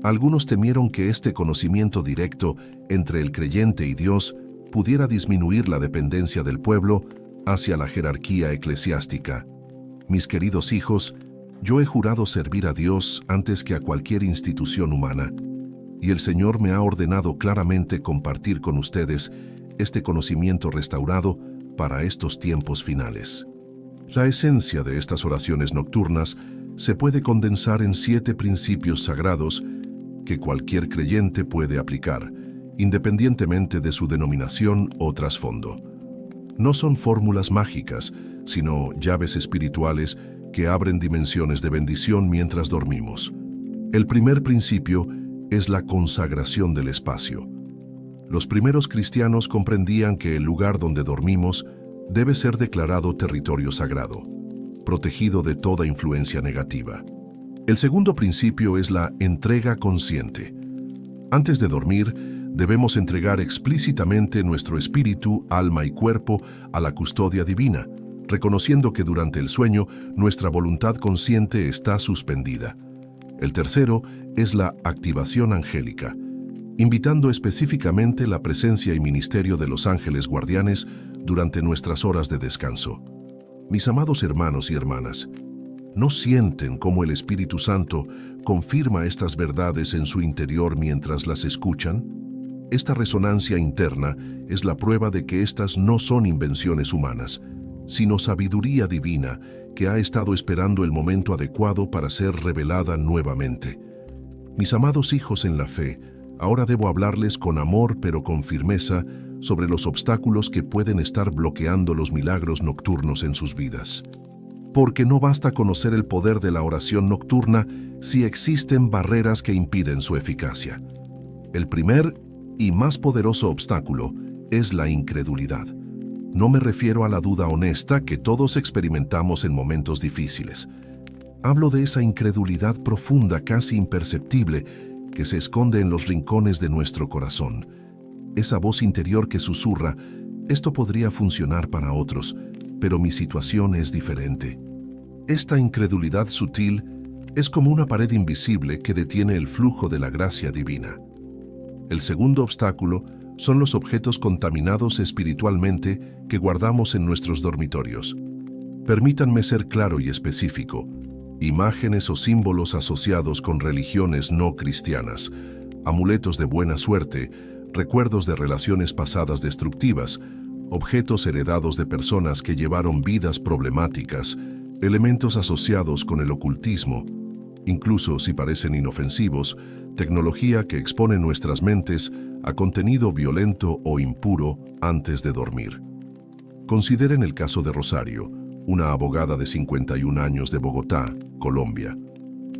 algunos temieron que este conocimiento directo entre el creyente y Dios pudiera disminuir la dependencia del pueblo hacia la jerarquía eclesiástica. Mis queridos hijos, yo he jurado servir a Dios antes que a cualquier institución humana, y el Señor me ha ordenado claramente compartir con ustedes este conocimiento restaurado para estos tiempos finales. La esencia de estas oraciones nocturnas se puede condensar en 7 principios sagrados que cualquier creyente puede aplicar, independientemente de su denominación o trasfondo. No son fórmulas mágicas, sino llaves espirituales que abren dimensiones de bendición mientras dormimos. El primer principio es la consagración del espacio. Los primeros cristianos comprendían que el lugar donde dormimos debe ser declarado territorio sagrado, protegido de toda influencia negativa. El segundo principio es la entrega consciente. Antes de dormir, debemos entregar explícitamente nuestro espíritu, alma y cuerpo a la custodia divina, reconociendo que durante el sueño nuestra voluntad consciente está suspendida. El tercero es la activación angélica, invitando específicamente la presencia y ministerio de los ángeles guardianes durante nuestras horas de descanso. Mis amados hermanos y hermanas, ¿no sienten cómo el Espíritu Santo confirma estas verdades en su interior mientras las escuchan? Esta resonancia interna es la prueba de que estas no son invenciones humanas, sino sabiduría divina que ha estado esperando el momento adecuado para ser revelada nuevamente. Mis amados hijos en la fe, ahora debo hablarles con amor pero con firmeza sobre los obstáculos que pueden estar bloqueando los milagros nocturnos en sus vidas. Porque no basta conocer el poder de la oración nocturna si existen barreras que impiden su eficacia. El primer y más poderoso obstáculo es la incredulidad. No me refiero a la duda honesta que todos experimentamos en momentos difíciles. Hablo de esa incredulidad profunda, casi imperceptible, que se esconde en los rincones de nuestro corazón. Esa voz interior que susurra, esto podría funcionar para otros, pero mi situación es diferente. Esta incredulidad sutil es como una pared invisible que detiene el flujo de la gracia divina. El segundo obstáculo son los objetos contaminados espiritualmente que guardamos en nuestros dormitorios. Permítanme ser claro y específico. Imágenes o símbolos asociados con religiones no cristianas, amuletos de buena suerte, recuerdos de relaciones pasadas destructivas, objetos heredados de personas que llevaron vidas problemáticas, elementos asociados con el ocultismo, incluso si parecen inofensivos, tecnología que expone nuestras mentes a contenido violento o impuro antes de dormir. Consideren el caso de Rosario, una abogada de 51 años de Bogotá, Colombia.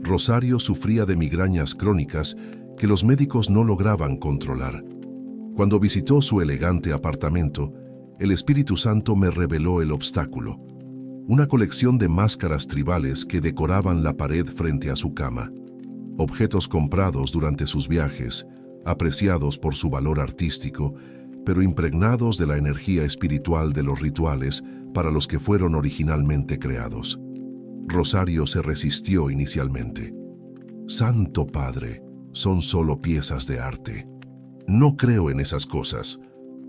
Rosario sufría de migrañas crónicas que los médicos no lograban controlar. Cuando visitó su elegante apartamento, el Espíritu Santo me reveló el obstáculo, una colección de máscaras tribales que decoraban la pared frente a su cama, objetos comprados durante sus viajes, apreciados por su valor artístico, pero impregnados de la energía espiritual de los rituales para los que fueron originalmente creados. Rosario se resistió inicialmente. «Santo Padre, son solo piezas de arte. No creo en esas cosas».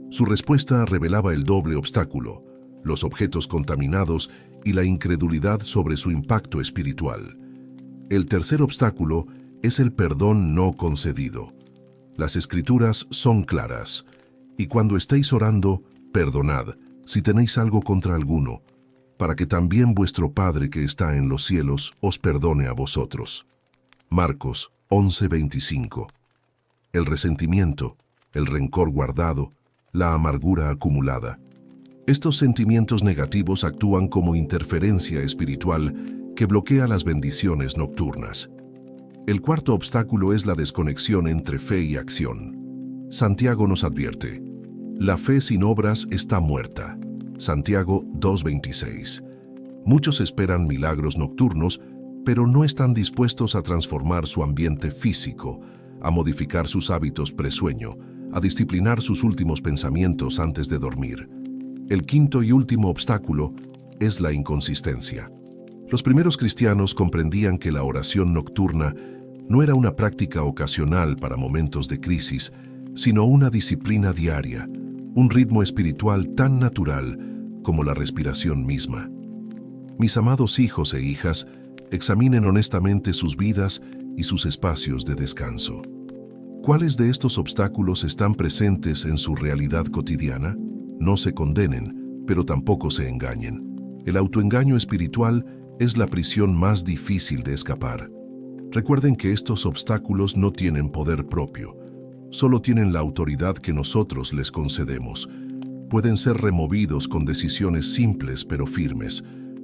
Su respuesta revelaba el doble obstáculo, los objetos contaminados y la incredulidad sobre su impacto espiritual. El tercer obstáculo es el perdón no concedido. Las Escrituras son claras, y cuando estéis orando, perdonad, si tenéis algo contra alguno, para que también vuestro Padre que está en los cielos os perdone a vosotros. Marcos 11:25. El resentimiento, el rencor guardado, la amargura acumulada. Estos sentimientos negativos actúan como interferencia espiritual que bloquea las bendiciones nocturnas. El cuarto obstáculo es la desconexión entre fe y acción. Santiago nos advierte: la fe sin obras está muerta. Santiago 2:26. Muchos esperan milagros nocturnos, pero no están dispuestos a transformar su ambiente físico, a modificar sus hábitos presueño, a disciplinar sus últimos pensamientos antes de dormir. El quinto y último obstáculo es la inconsistencia. Los primeros cristianos comprendían que la oración nocturna no era una práctica ocasional para momentos de crisis, sino una disciplina diaria, un ritmo espiritual tan natural como la respiración misma. Mis amados hijos e hijas, examinen honestamente sus vidas y sus espacios de descanso. ¿Cuáles de estos obstáculos están presentes en su realidad cotidiana? No se condenen, pero tampoco se engañen. El autoengaño espiritual es la prisión más difícil de escapar. Recuerden que estos obstáculos no tienen poder propio, solo tienen la autoridad que nosotros les concedemos. Pueden ser removidos con decisiones simples pero firmes,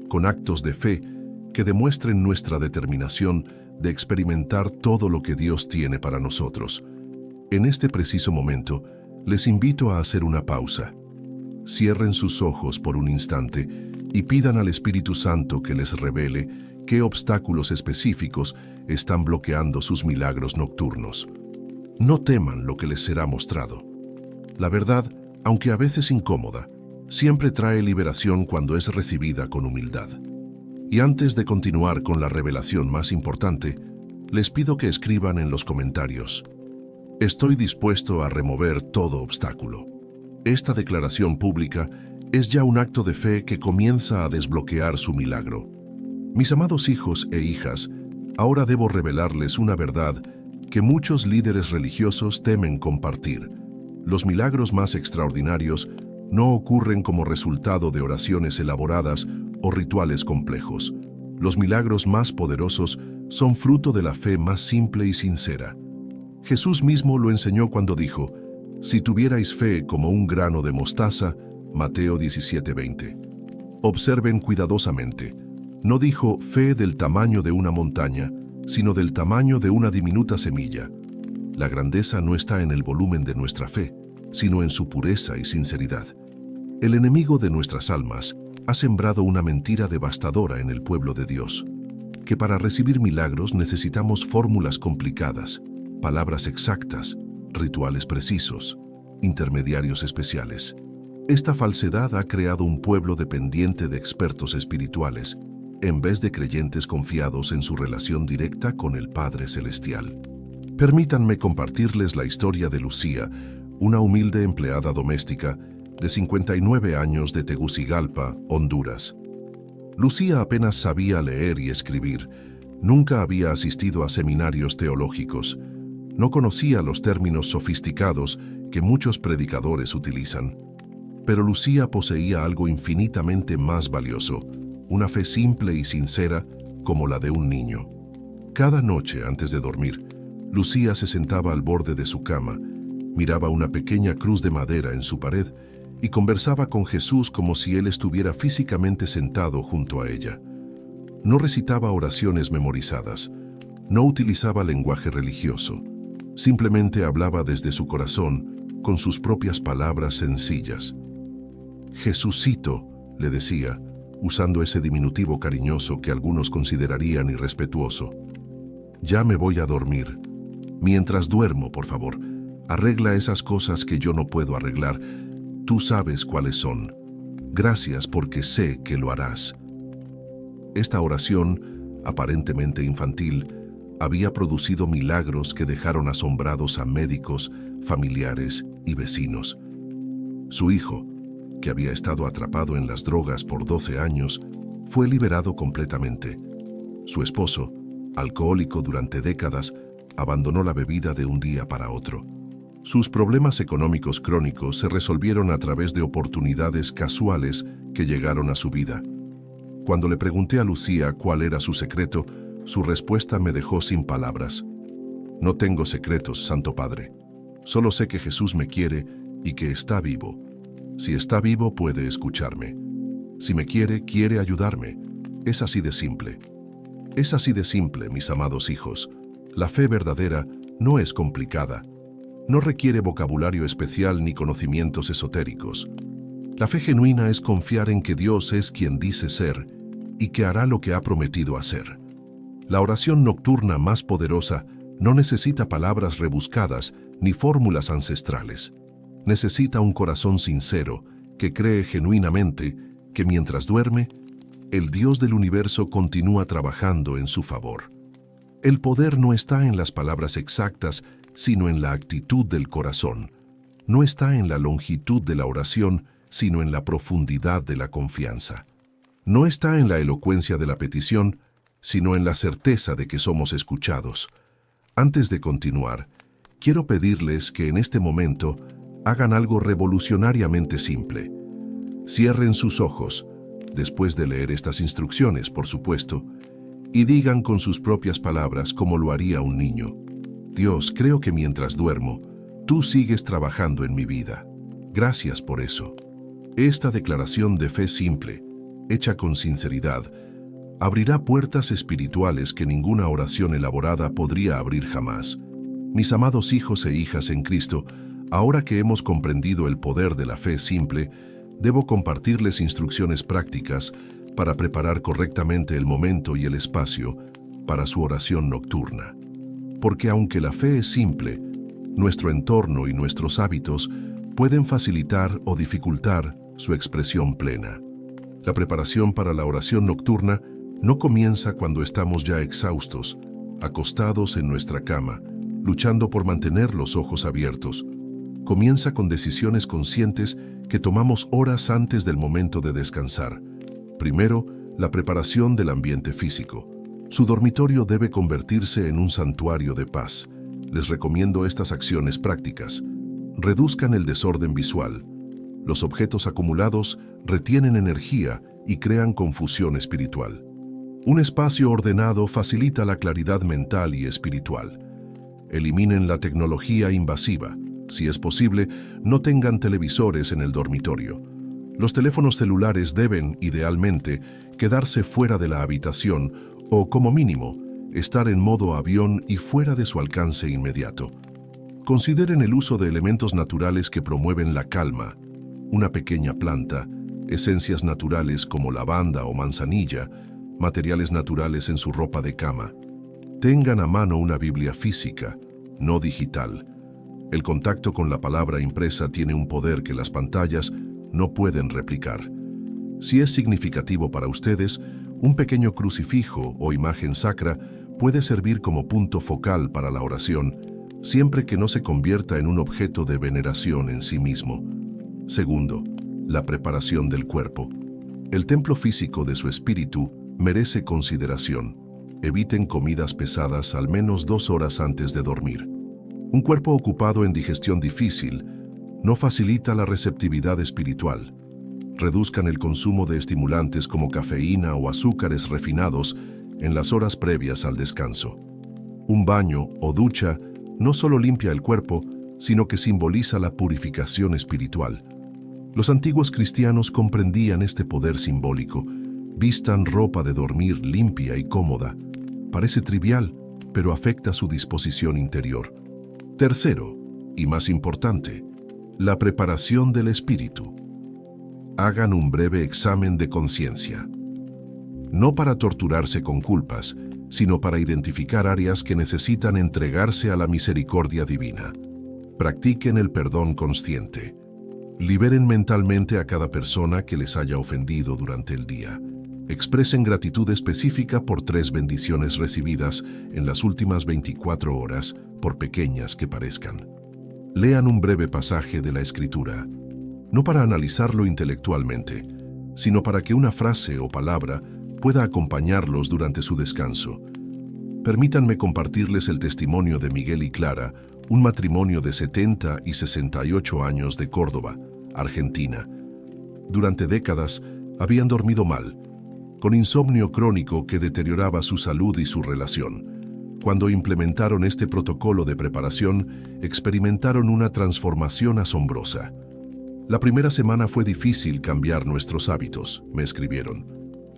con actos de fe que demuestren nuestra determinación de experimentar todo lo que Dios tiene para nosotros. En este preciso momento, les invito a hacer una pausa. Cierren sus ojos por un instante y pidan al Espíritu Santo que les revele qué obstáculos específicos están bloqueando sus milagros nocturnos. No teman lo que les será mostrado. La verdad, aunque a veces incómoda, siempre trae liberación cuando es recibida con humildad. Y antes de continuar con la revelación más importante, les pido que escriban en los comentarios: estoy dispuesto a remover todo obstáculo. Esta declaración pública es ya un acto de fe que comienza a desbloquear su milagro. Mis amados hijos e hijas, ahora debo revelarles una verdad que muchos líderes religiosos temen compartir. Los milagros más extraordinarios no ocurren como resultado de oraciones elaboradas o rituales complejos. Los milagros más poderosos son fruto de la fe más simple y sincera. Jesús mismo lo enseñó cuando dijo: si tuvierais fe como un grano de mostaza, Mateo 17:20. Observen cuidadosamente. No dijo fe del tamaño de una montaña, sino del tamaño de una diminuta semilla. La grandeza no está en el volumen de nuestra fe, sino en su pureza y sinceridad. El enemigo de nuestras almas ha sembrado una mentira devastadora en el pueblo de Dios, que para recibir milagros necesitamos fórmulas complicadas, palabras exactas, rituales precisos, intermediarios especiales. Esta falsedad ha creado un pueblo dependiente de expertos espirituales, en vez de creyentes confiados en su relación directa con el Padre Celestial. Permítanme compartirles la historia de Lucía, una humilde empleada doméstica de 59 años de Tegucigalpa, Honduras. Lucía apenas sabía leer y escribir. Nunca había asistido a seminarios teológicos. No conocía los términos sofisticados que muchos predicadores utilizan. Pero Lucía poseía algo infinitamente más valioso, una fe simple y sincera como la de un niño. Cada noche antes de dormir, Lucía se sentaba al borde de su cama, miraba una pequeña cruz de madera en su pared y conversaba con Jesús como si Él estuviera físicamente sentado junto a ella. No recitaba oraciones memorizadas, no utilizaba lenguaje religioso, simplemente hablaba desde su corazón con sus propias palabras sencillas. Jesucito, le decía, usando ese diminutivo cariñoso que algunos considerarían irrespetuoso. Ya me voy a dormir. Mientras duermo, por favor, arregla esas cosas que yo no puedo arreglar. Tú sabes cuáles son. Gracias porque sé que lo harás. Esta oración, aparentemente infantil, había producido milagros que dejaron asombrados a médicos, familiares y vecinos. Su hijo, que había estado atrapado en las drogas por 12 años, fue liberado completamente. Su esposo, alcohólico durante décadas, abandonó la bebida de un día para otro. Sus problemas económicos crónicos se resolvieron a través de oportunidades casuales que llegaron a su vida. Cuando le pregunté a Lucía cuál era su secreto, su respuesta me dejó sin palabras. No tengo secretos, Santo Padre. Solo sé que Jesús me quiere y que está vivo. Si está vivo, puede escucharme. Si me quiere, quiere ayudarme. Es así de simple. Es así de simple, mis amados hijos. La fe verdadera no es complicada. No requiere vocabulario especial ni conocimientos esotéricos. La fe genuina es confiar en que Dios es quien dice ser y que hará lo que ha prometido hacer. La oración nocturna más poderosa no necesita palabras rebuscadas ni fórmulas ancestrales. Necesita un corazón sincero que cree genuinamente que mientras duerme, el Dios del universo continúa trabajando en su favor. El poder no está en las palabras exactas, sino en la actitud del corazón. No está en la longitud de la oración, sino en la profundidad de la confianza. No está en la elocuencia de la petición, sino en la certeza de que somos escuchados. Antes de continuar, quiero pedirles que en este momento hagan algo revolucionariamente simple. Cierren sus ojos, después de leer estas instrucciones, por supuesto, y digan con sus propias palabras como lo haría un niño. Dios, creo que mientras duermo, tú sigues trabajando en mi vida. Gracias por eso. Esta declaración de fe simple, hecha con sinceridad, abrirá puertas espirituales que ninguna oración elaborada podría abrir jamás. Mis amados hijos e hijas en Cristo, ahora que hemos comprendido el poder de la fe simple, debo compartirles instrucciones prácticas para preparar correctamente el momento y el espacio para su oración nocturna. Porque aunque la fe es simple, nuestro entorno y nuestros hábitos pueden facilitar o dificultar su expresión plena. La preparación para la oración nocturna no comienza cuando estamos ya exhaustos, acostados en nuestra cama, luchando por mantener los ojos abiertos. Comienza con decisiones conscientes que tomamos horas antes del momento de descansar. Primero, la preparación del ambiente físico. Su dormitorio debe convertirse en un santuario de paz. Les recomiendo estas acciones prácticas. Reduzcan el desorden visual. Los objetos acumulados retienen energía y crean confusión espiritual. Un espacio ordenado facilita la claridad mental y espiritual. Eliminen la tecnología invasiva. Si es posible, no tengan televisores en el dormitorio. Los teléfonos celulares deben, idealmente, quedarse fuera de la habitación o, como mínimo, estar en modo avión y fuera de su alcance inmediato. Consideren el uso de elementos naturales que promueven la calma, una pequeña planta, esencias naturales como lavanda o manzanilla, materiales naturales en su ropa de cama. Tengan a mano una Biblia física, no digital. El contacto con la palabra impresa tiene un poder que las pantallas no pueden replicar. Si es significativo para ustedes, un pequeño crucifijo o imagen sacra puede servir como punto focal para la oración, siempre que no se convierta en un objeto de veneración en sí mismo. Segundo, la preparación del cuerpo. El templo físico de su espíritu merece consideración. Eviten comidas pesadas al menos 2 horas antes de dormir. Un cuerpo ocupado en digestión difícil no facilita la receptividad espiritual. Reduzcan el consumo de estimulantes como cafeína o azúcares refinados en las horas previas al descanso. Un baño o ducha no solo limpia el cuerpo, sino que simboliza la purificación espiritual. Los antiguos cristianos comprendían este poder simbólico. Vistan ropa de dormir limpia y cómoda. Parece trivial, pero afecta su disposición interior. Tercero, y más importante, la preparación del espíritu. Hagan un breve examen de conciencia. No para torturarse con culpas, sino para identificar áreas que necesitan entregarse a la misericordia divina. Practiquen el perdón consciente. Liberen mentalmente a cada persona que les haya ofendido durante el día. Expresen gratitud específica por 3 bendiciones recibidas en las últimas 24 horas, por pequeñas que parezcan. Lean un breve pasaje de la Escritura, no para analizarlo intelectualmente, sino para que una frase o palabra pueda acompañarlos durante su descanso. Permítanme compartirles el testimonio de Miguel y Clara, un matrimonio de 70 y 68 años de Córdoba, Argentina. Durante décadas habían dormido mal, con insomnio crónico que deterioraba su salud y su relación. Cuando implementaron este protocolo de preparación, experimentaron una transformación asombrosa. La primera semana fue difícil cambiar nuestros hábitos, me escribieron.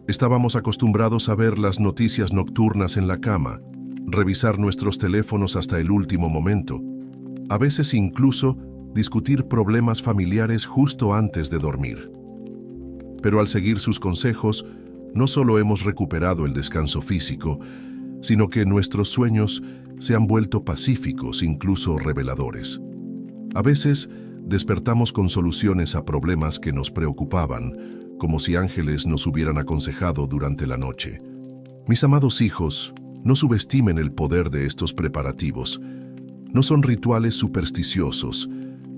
Estábamos acostumbrados a ver las noticias nocturnas en la cama, revisar nuestros teléfonos hasta el último momento, a veces incluso discutir problemas familiares justo antes de dormir. Pero al seguir sus consejos, no solo hemos recuperado el descanso físico, sino que nuestros sueños se han vuelto pacíficos, incluso reveladores. A veces despertamos con soluciones a problemas que nos preocupaban, como si ángeles nos hubieran aconsejado durante la noche. Mis amados hijos, no subestimen el poder de estos preparativos. No son rituales supersticiosos,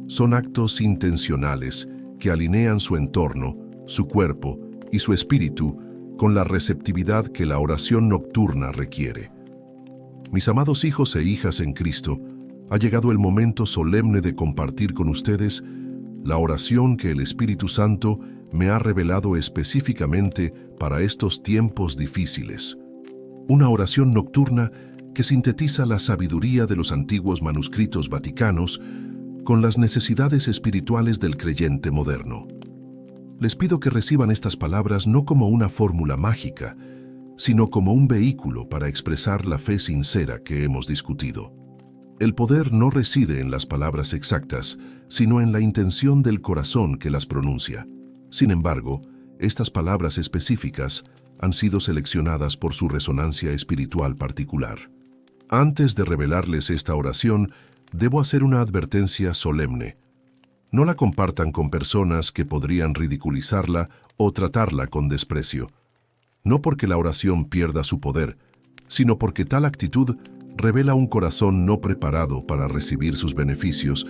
son actos intencionales que alinean su entorno, su cuerpo y su espíritu con la receptividad que la oración nocturna requiere. Mis amados hijos e hijas en Cristo, ha llegado el momento solemne de compartir con ustedes la oración que el Espíritu Santo me ha revelado específicamente para estos tiempos difíciles. Una oración nocturna que sintetiza la sabiduría de los antiguos manuscritos vaticanos con las necesidades espirituales del creyente moderno. Les pido que reciban estas palabras no como una fórmula mágica, sino como un vehículo para expresar la fe sincera que hemos discutido. El poder no reside en las palabras exactas, sino en la intención del corazón que las pronuncia. Sin embargo, estas palabras específicas han sido seleccionadas por su resonancia espiritual particular. Antes de revelarles esta oración, debo hacer una advertencia solemne. No la compartan con personas que podrían ridiculizarla o tratarla con desprecio. No porque la oración pierda su poder, sino porque tal actitud revela un corazón no preparado para recibir sus beneficios,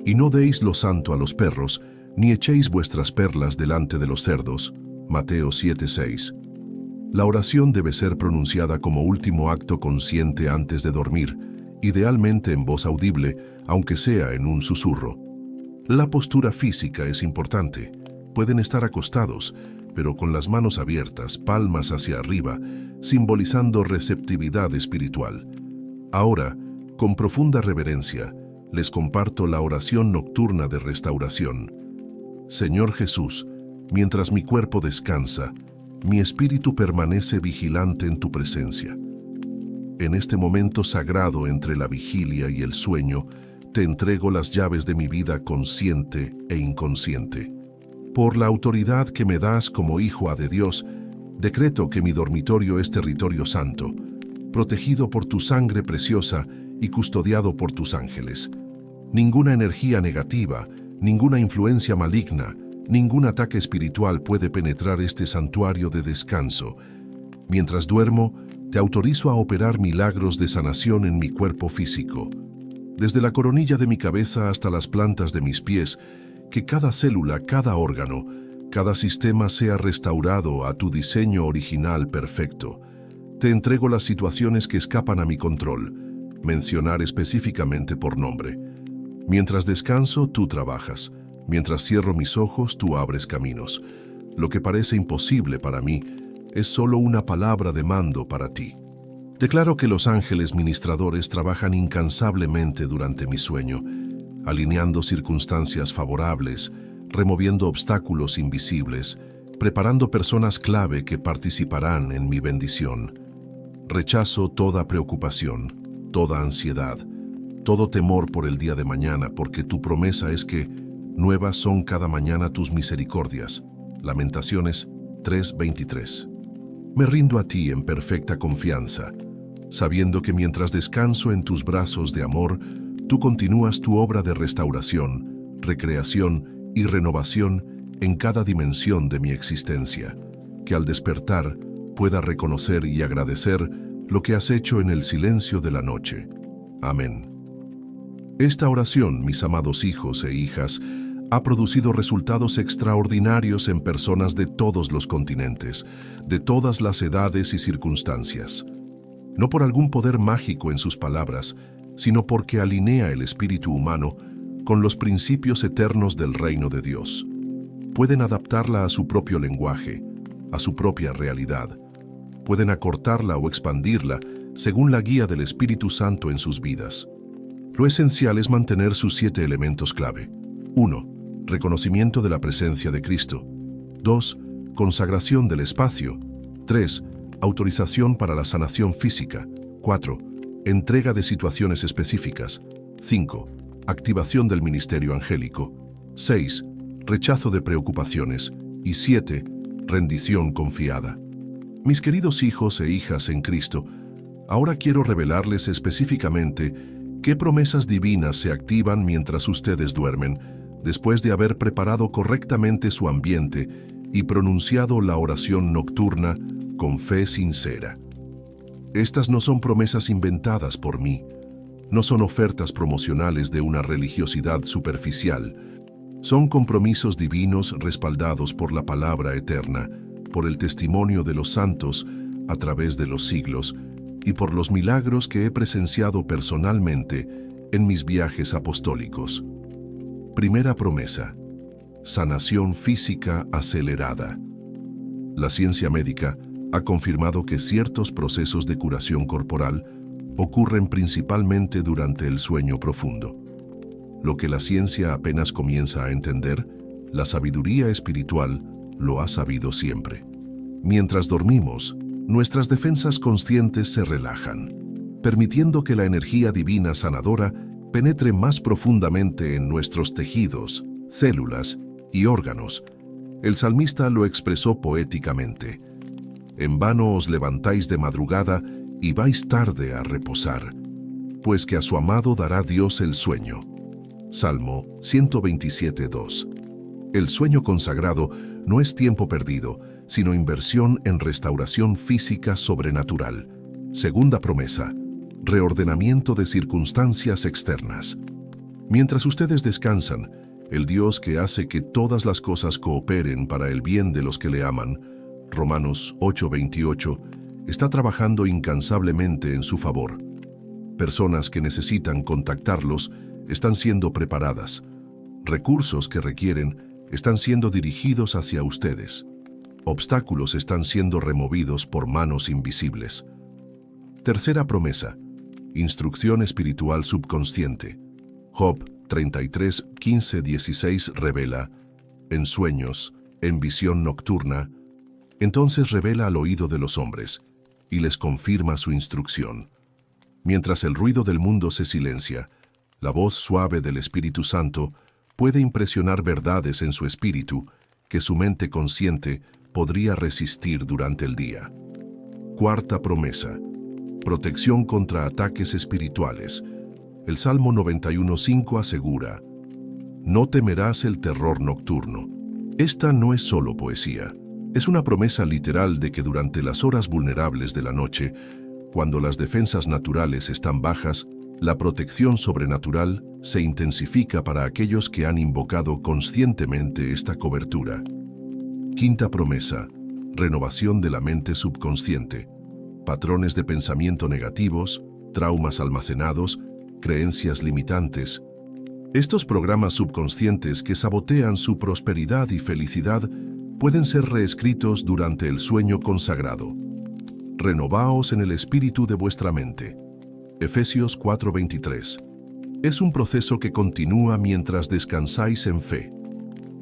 y no deis lo santo a los perros, ni echéis vuestras perlas delante de los cerdos. Mateo 7:6. La oración debe ser pronunciada como último acto consciente antes de dormir, idealmente en voz audible, aunque sea en un susurro. La postura física es importante. Pueden estar acostados, pero con las manos abiertas, palmas hacia arriba, simbolizando receptividad espiritual. Ahora, con profunda reverencia, les comparto la oración nocturna de restauración. Señor Jesús, mientras mi cuerpo descansa, mi espíritu permanece vigilante en tu presencia. En este momento sagrado entre la vigilia y el sueño, te entrego las llaves de mi vida consciente e inconsciente. Por la autoridad que me das como hijo de Dios, decreto que mi dormitorio es territorio santo, protegido por tu sangre preciosa y custodiado por tus ángeles. Ninguna energía negativa, ninguna influencia maligna, ningún ataque espiritual puede penetrar este santuario de descanso. Mientras duermo, te autorizo a operar milagros de sanación en mi cuerpo físico. Desde la coronilla de mi cabeza hasta las plantas de mis pies, que cada célula, cada órgano, cada sistema sea restaurado a tu diseño original perfecto. Te entrego las situaciones que escapan a mi control, mencionar específicamente por nombre. Mientras descanso, tú trabajas. Mientras cierro mis ojos, tú abres caminos. Lo que parece imposible para mí es solo una palabra de mando para ti. Declaro que los ángeles ministradores trabajan incansablemente durante mi sueño, alineando circunstancias favorables, removiendo obstáculos invisibles, preparando personas clave que participarán en mi bendición. Rechazo toda preocupación, toda ansiedad, todo temor por el día de mañana, porque tu promesa es que nuevas son cada mañana tus misericordias. Lamentaciones 3:23. Me rindo a ti en perfecta confianza, sabiendo que mientras descanso en tus brazos de amor, tú continúas tu obra de restauración, recreación y renovación en cada dimensión de mi existencia, que al despertar pueda reconocer y agradecer lo que has hecho en el silencio de la noche. Amén. Esta oración, mis amados hijos e hijas, ha producido resultados extraordinarios en personas de todos los continentes, de todas las edades y circunstancias. No por algún poder mágico en sus palabras, sino porque alinea el espíritu humano con los principios eternos del reino de Dios. Pueden adaptarla a su propio lenguaje, a su propia realidad. Pueden acortarla o expandirla según la guía del Espíritu Santo en sus vidas. Lo esencial es mantener sus 7 elementos clave. 1. Reconocimiento de la presencia de Cristo. 2. Consagración del espacio. 3. Autorización para la sanación física. 4. Entrega de situaciones específicas. 5. Activación del ministerio angélico. 6. Rechazo de preocupaciones. Y 7. Rendición confiada. Mis queridos hijos e hijas en Cristo, ahora quiero revelarles específicamente qué promesas divinas se activan mientras ustedes duermen, después de haber preparado correctamente su ambiente y pronunciado la oración nocturna con fe sincera. Estas no son promesas inventadas por mí, no son ofertas promocionales de una religiosidad superficial, son compromisos divinos respaldados por la palabra eterna, por el testimonio de los santos a través de los siglos y por los milagros que he presenciado personalmente en mis viajes apostólicos. Primera promesa: sanación física acelerada. La ciencia médica ha confirmado que ciertos procesos de curación corporal ocurren principalmente durante el sueño profundo. Lo que la ciencia apenas comienza a entender, la sabiduría espiritual lo ha sabido siempre. Mientras dormimos, nuestras defensas conscientes se relajan, permitiendo que la energía divina sanadora penetre más profundamente en nuestros tejidos, células y órganos. El salmista lo expresó poéticamente: en vano os levantáis de madrugada y vais tarde a reposar, pues que a su amado dará Dios el sueño. Salmo 127:2. El sueño consagrado no es tiempo perdido, sino inversión en restauración física sobrenatural. Segunda promesa: reordenamiento de circunstancias externas. Mientras ustedes descansan, el Dios que hace que todas las cosas cooperen para el bien de los que le aman, Romanos 8:28, está trabajando incansablemente en su favor. Personas que necesitan contactarlos están siendo preparadas. Recursos que requieren están siendo dirigidos hacia ustedes. Obstáculos están siendo removidos por manos invisibles. Tercera promesa: instrucción espiritual subconsciente. Job 33:15-16 revela: en sueños, en visión nocturna, entonces revela al oído de los hombres y les confirma su instrucción. Mientras el ruido del mundo se silencia, la voz suave del Espíritu Santo puede impresionar verdades en su espíritu que su mente consciente podría resistir durante el día. Cuarta promesa: protección contra ataques espirituales. El Salmo 91:5 asegura: no temerás el terror nocturno. Esta no es solo poesía, es una promesa literal de que durante las horas vulnerables de la noche, cuando las defensas naturales están bajas, la protección sobrenatural se intensifica para aquellos que han invocado conscientemente esta cobertura. Quinta promesa: renovación de la mente subconsciente. Patrones de pensamiento negativos, traumas almacenados, creencias limitantes. Estos programas subconscientes que sabotean su prosperidad y felicidad pueden ser reescritos durante el sueño consagrado. Renovaos en el espíritu de vuestra mente. Efesios 4:23. Es un proceso que continúa mientras descansáis en fe.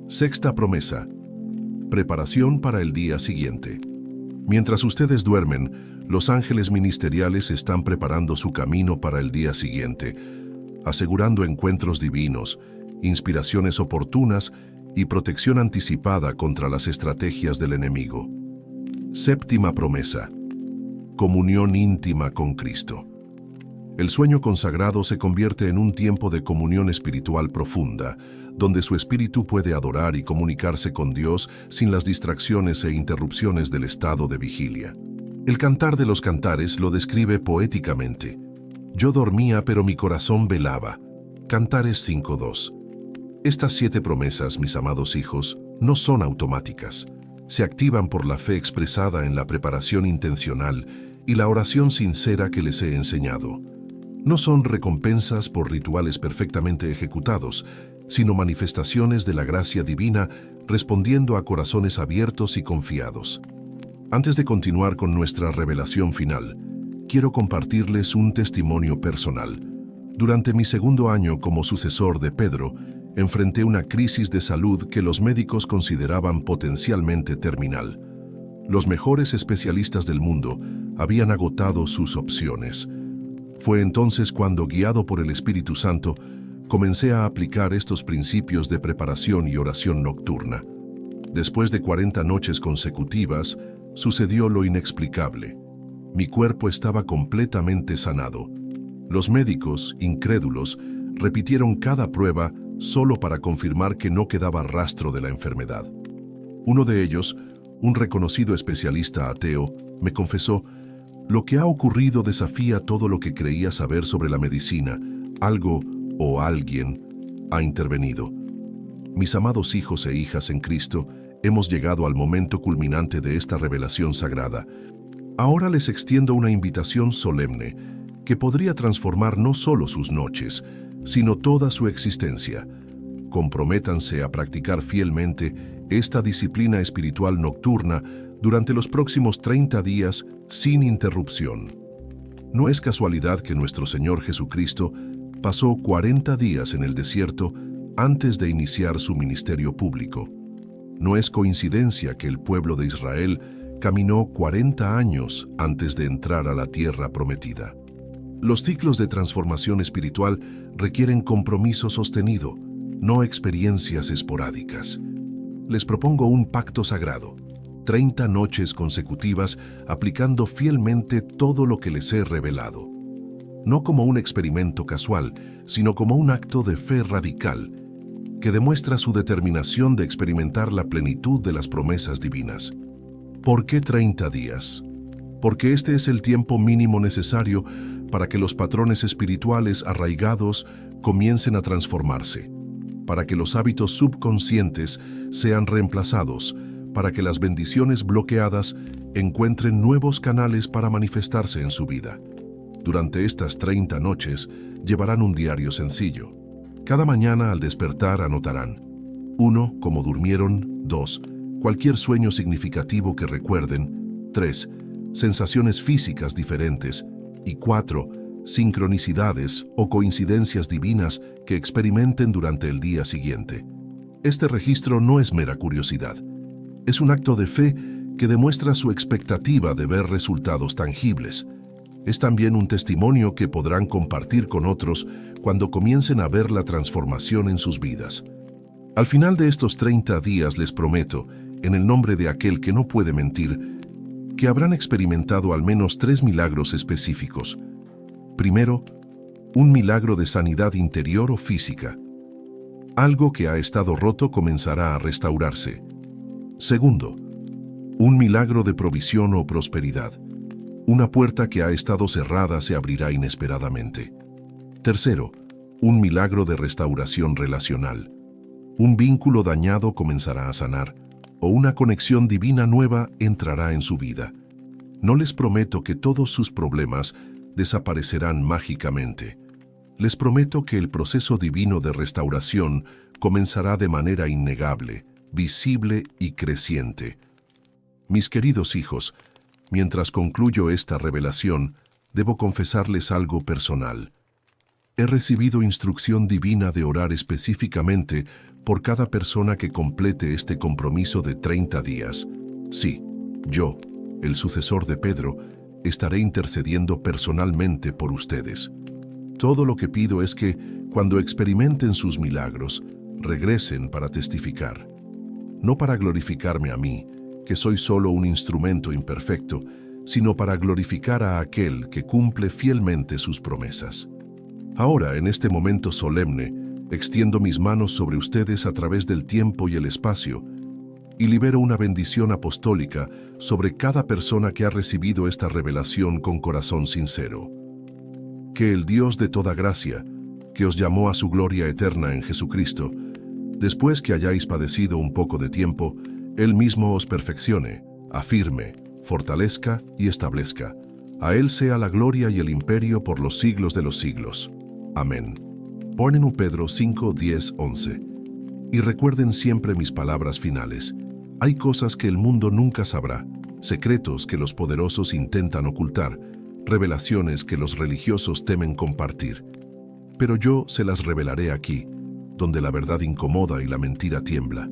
Sexta promesa: preparación para el día siguiente. Mientras ustedes duermen, los ángeles ministeriales están preparando su camino para el día siguiente, asegurando encuentros divinos, inspiraciones oportunas y protección anticipada contra las estrategias del enemigo. Séptima promesa: comunión íntima con Cristo. El sueño consagrado se convierte en un tiempo de comunión espiritual profunda, donde su espíritu puede adorar y comunicarse con Dios sin las distracciones e interrupciones del estado de vigilia. El Cantar de los Cantares lo describe poéticamente. Yo dormía, pero mi corazón velaba. Cantares 5:2. Estas 7 promesas, mis amados hijos, no son automáticas. Se activan por la fe expresada en la preparación intencional y la oración sincera que les he enseñado. No son recompensas por rituales perfectamente ejecutados, sino manifestaciones de la gracia divina respondiendo a corazones abiertos y confiados. Antes de continuar con nuestra revelación final, quiero compartirles un testimonio personal. Durante mi segundo año como sucesor de Pedro, enfrenté una crisis de salud que los médicos consideraban potencialmente terminal. Los mejores especialistas del mundo habían agotado sus opciones. Fue entonces cuando, guiado por el Espíritu Santo, comencé a aplicar estos principios de preparación y oración nocturna. Después de 40 noches consecutivas, sucedió lo inexplicable. Mi cuerpo estaba completamente sanado. Los médicos, incrédulos, repitieron cada prueba solo para confirmar que no quedaba rastro de la enfermedad. Uno de ellos, un reconocido especialista ateo, me confesó: lo que ha ocurrido desafía todo lo que creía saber sobre la medicina. Algo o alguien ha intervenido. Mis amados hijos e hijas en Cristo, hemos llegado al momento culminante de esta revelación sagrada. Ahora les extiendo una invitación solemne que podría transformar no solo sus noches, sino toda su existencia. Comprométanse a practicar fielmente esta disciplina espiritual nocturna durante los próximos 30 días sin interrupción. No es casualidad que nuestro Señor Jesucristo pasó 40 días en el desierto antes de iniciar su ministerio público. No es coincidencia que el pueblo de Israel caminó 40 años antes de entrar a la tierra prometida. Los ciclos de transformación espiritual requieren compromiso sostenido, no experiencias esporádicas. Les propongo un pacto sagrado: 30 noches consecutivas aplicando fielmente todo lo que les he revelado. No como un experimento casual, sino como un acto de fe radical que demuestra su determinación de experimentar la plenitud de las promesas divinas. ¿Por qué 30 días? Porque este es el tiempo mínimo necesario para que los patrones espirituales arraigados comiencen a transformarse, para que los hábitos subconscientes sean reemplazados, para que las bendiciones bloqueadas encuentren nuevos canales para manifestarse en su vida. Durante estas 30 noches llevarán un diario sencillo. Cada mañana al despertar anotarán: 1. Cómo durmieron. 2. Cualquier sueño significativo que recuerden. 3. Sensaciones físicas diferentes. Y 4. Sincronicidades o coincidencias divinas que experimenten durante el día siguiente. Este registro no es mera curiosidad. Es un acto de fe que demuestra su expectativa de ver resultados tangibles. Es también un testimonio que podrán compartir con otros cuando comiencen a ver la transformación en sus vidas. Al final de estos 30 días les prometo, en el nombre de aquel que no puede mentir, que habrán experimentado al menos 3 milagros específicos. Primero, un milagro de sanidad interior o física. Algo que ha estado roto comenzará a restaurarse. Segundo, un milagro de provisión o prosperidad. Una puerta que ha estado cerrada se abrirá inesperadamente. Tercero, un milagro de restauración relacional. Un vínculo dañado comenzará a sanar. o una conexión divina nueva entrará en su vida. No les prometo que todos sus problemas desaparecerán mágicamente. Les prometo que el proceso divino de restauración comenzará de manera innegable, visible y creciente. Mis queridos hijos, mientras concluyo esta revelación, debo confesarles algo personal. He recibido instrucción divina de orar específicamente por cada persona que complete este compromiso de 30 días. Sí, yo, el sucesor de Pedro, estaré intercediendo personalmente por ustedes. Todo lo que pido es que, cuando experimenten sus milagros, regresen para testificar. No para glorificarme a mí, que soy solo un instrumento imperfecto, sino para glorificar a aquel que cumple fielmente sus promesas. Ahora, en este momento solemne, extiendo mis manos sobre ustedes a través del tiempo y el espacio y libero una bendición apostólica sobre cada persona que ha recibido esta revelación con corazón sincero. Que el Dios de toda gracia, que os llamó a su gloria eterna en Jesucristo, después que hayáis padecido un poco de tiempo, Él mismo os perfeccione, afirme, fortalezca y establezca. A Él sea la gloria y el imperio por los siglos de los siglos. Amén. Ponen 1 Pedro 5, 10, 11. Y recuerden siempre mis palabras finales. Hay cosas que el mundo nunca sabrá, secretos que los poderosos intentan ocultar, revelaciones que los religiosos temen compartir. Pero yo se las revelaré aquí, donde la verdad incomoda y la mentira tiembla.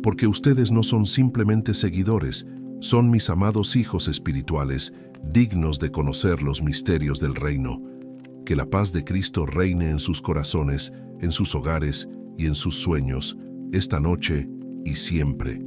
Porque ustedes no son simplemente seguidores, son mis amados hijos espirituales, dignos de conocer los misterios del reino. Que la paz de Cristo reine en sus corazones, en sus hogares y en sus sueños, esta noche y siempre.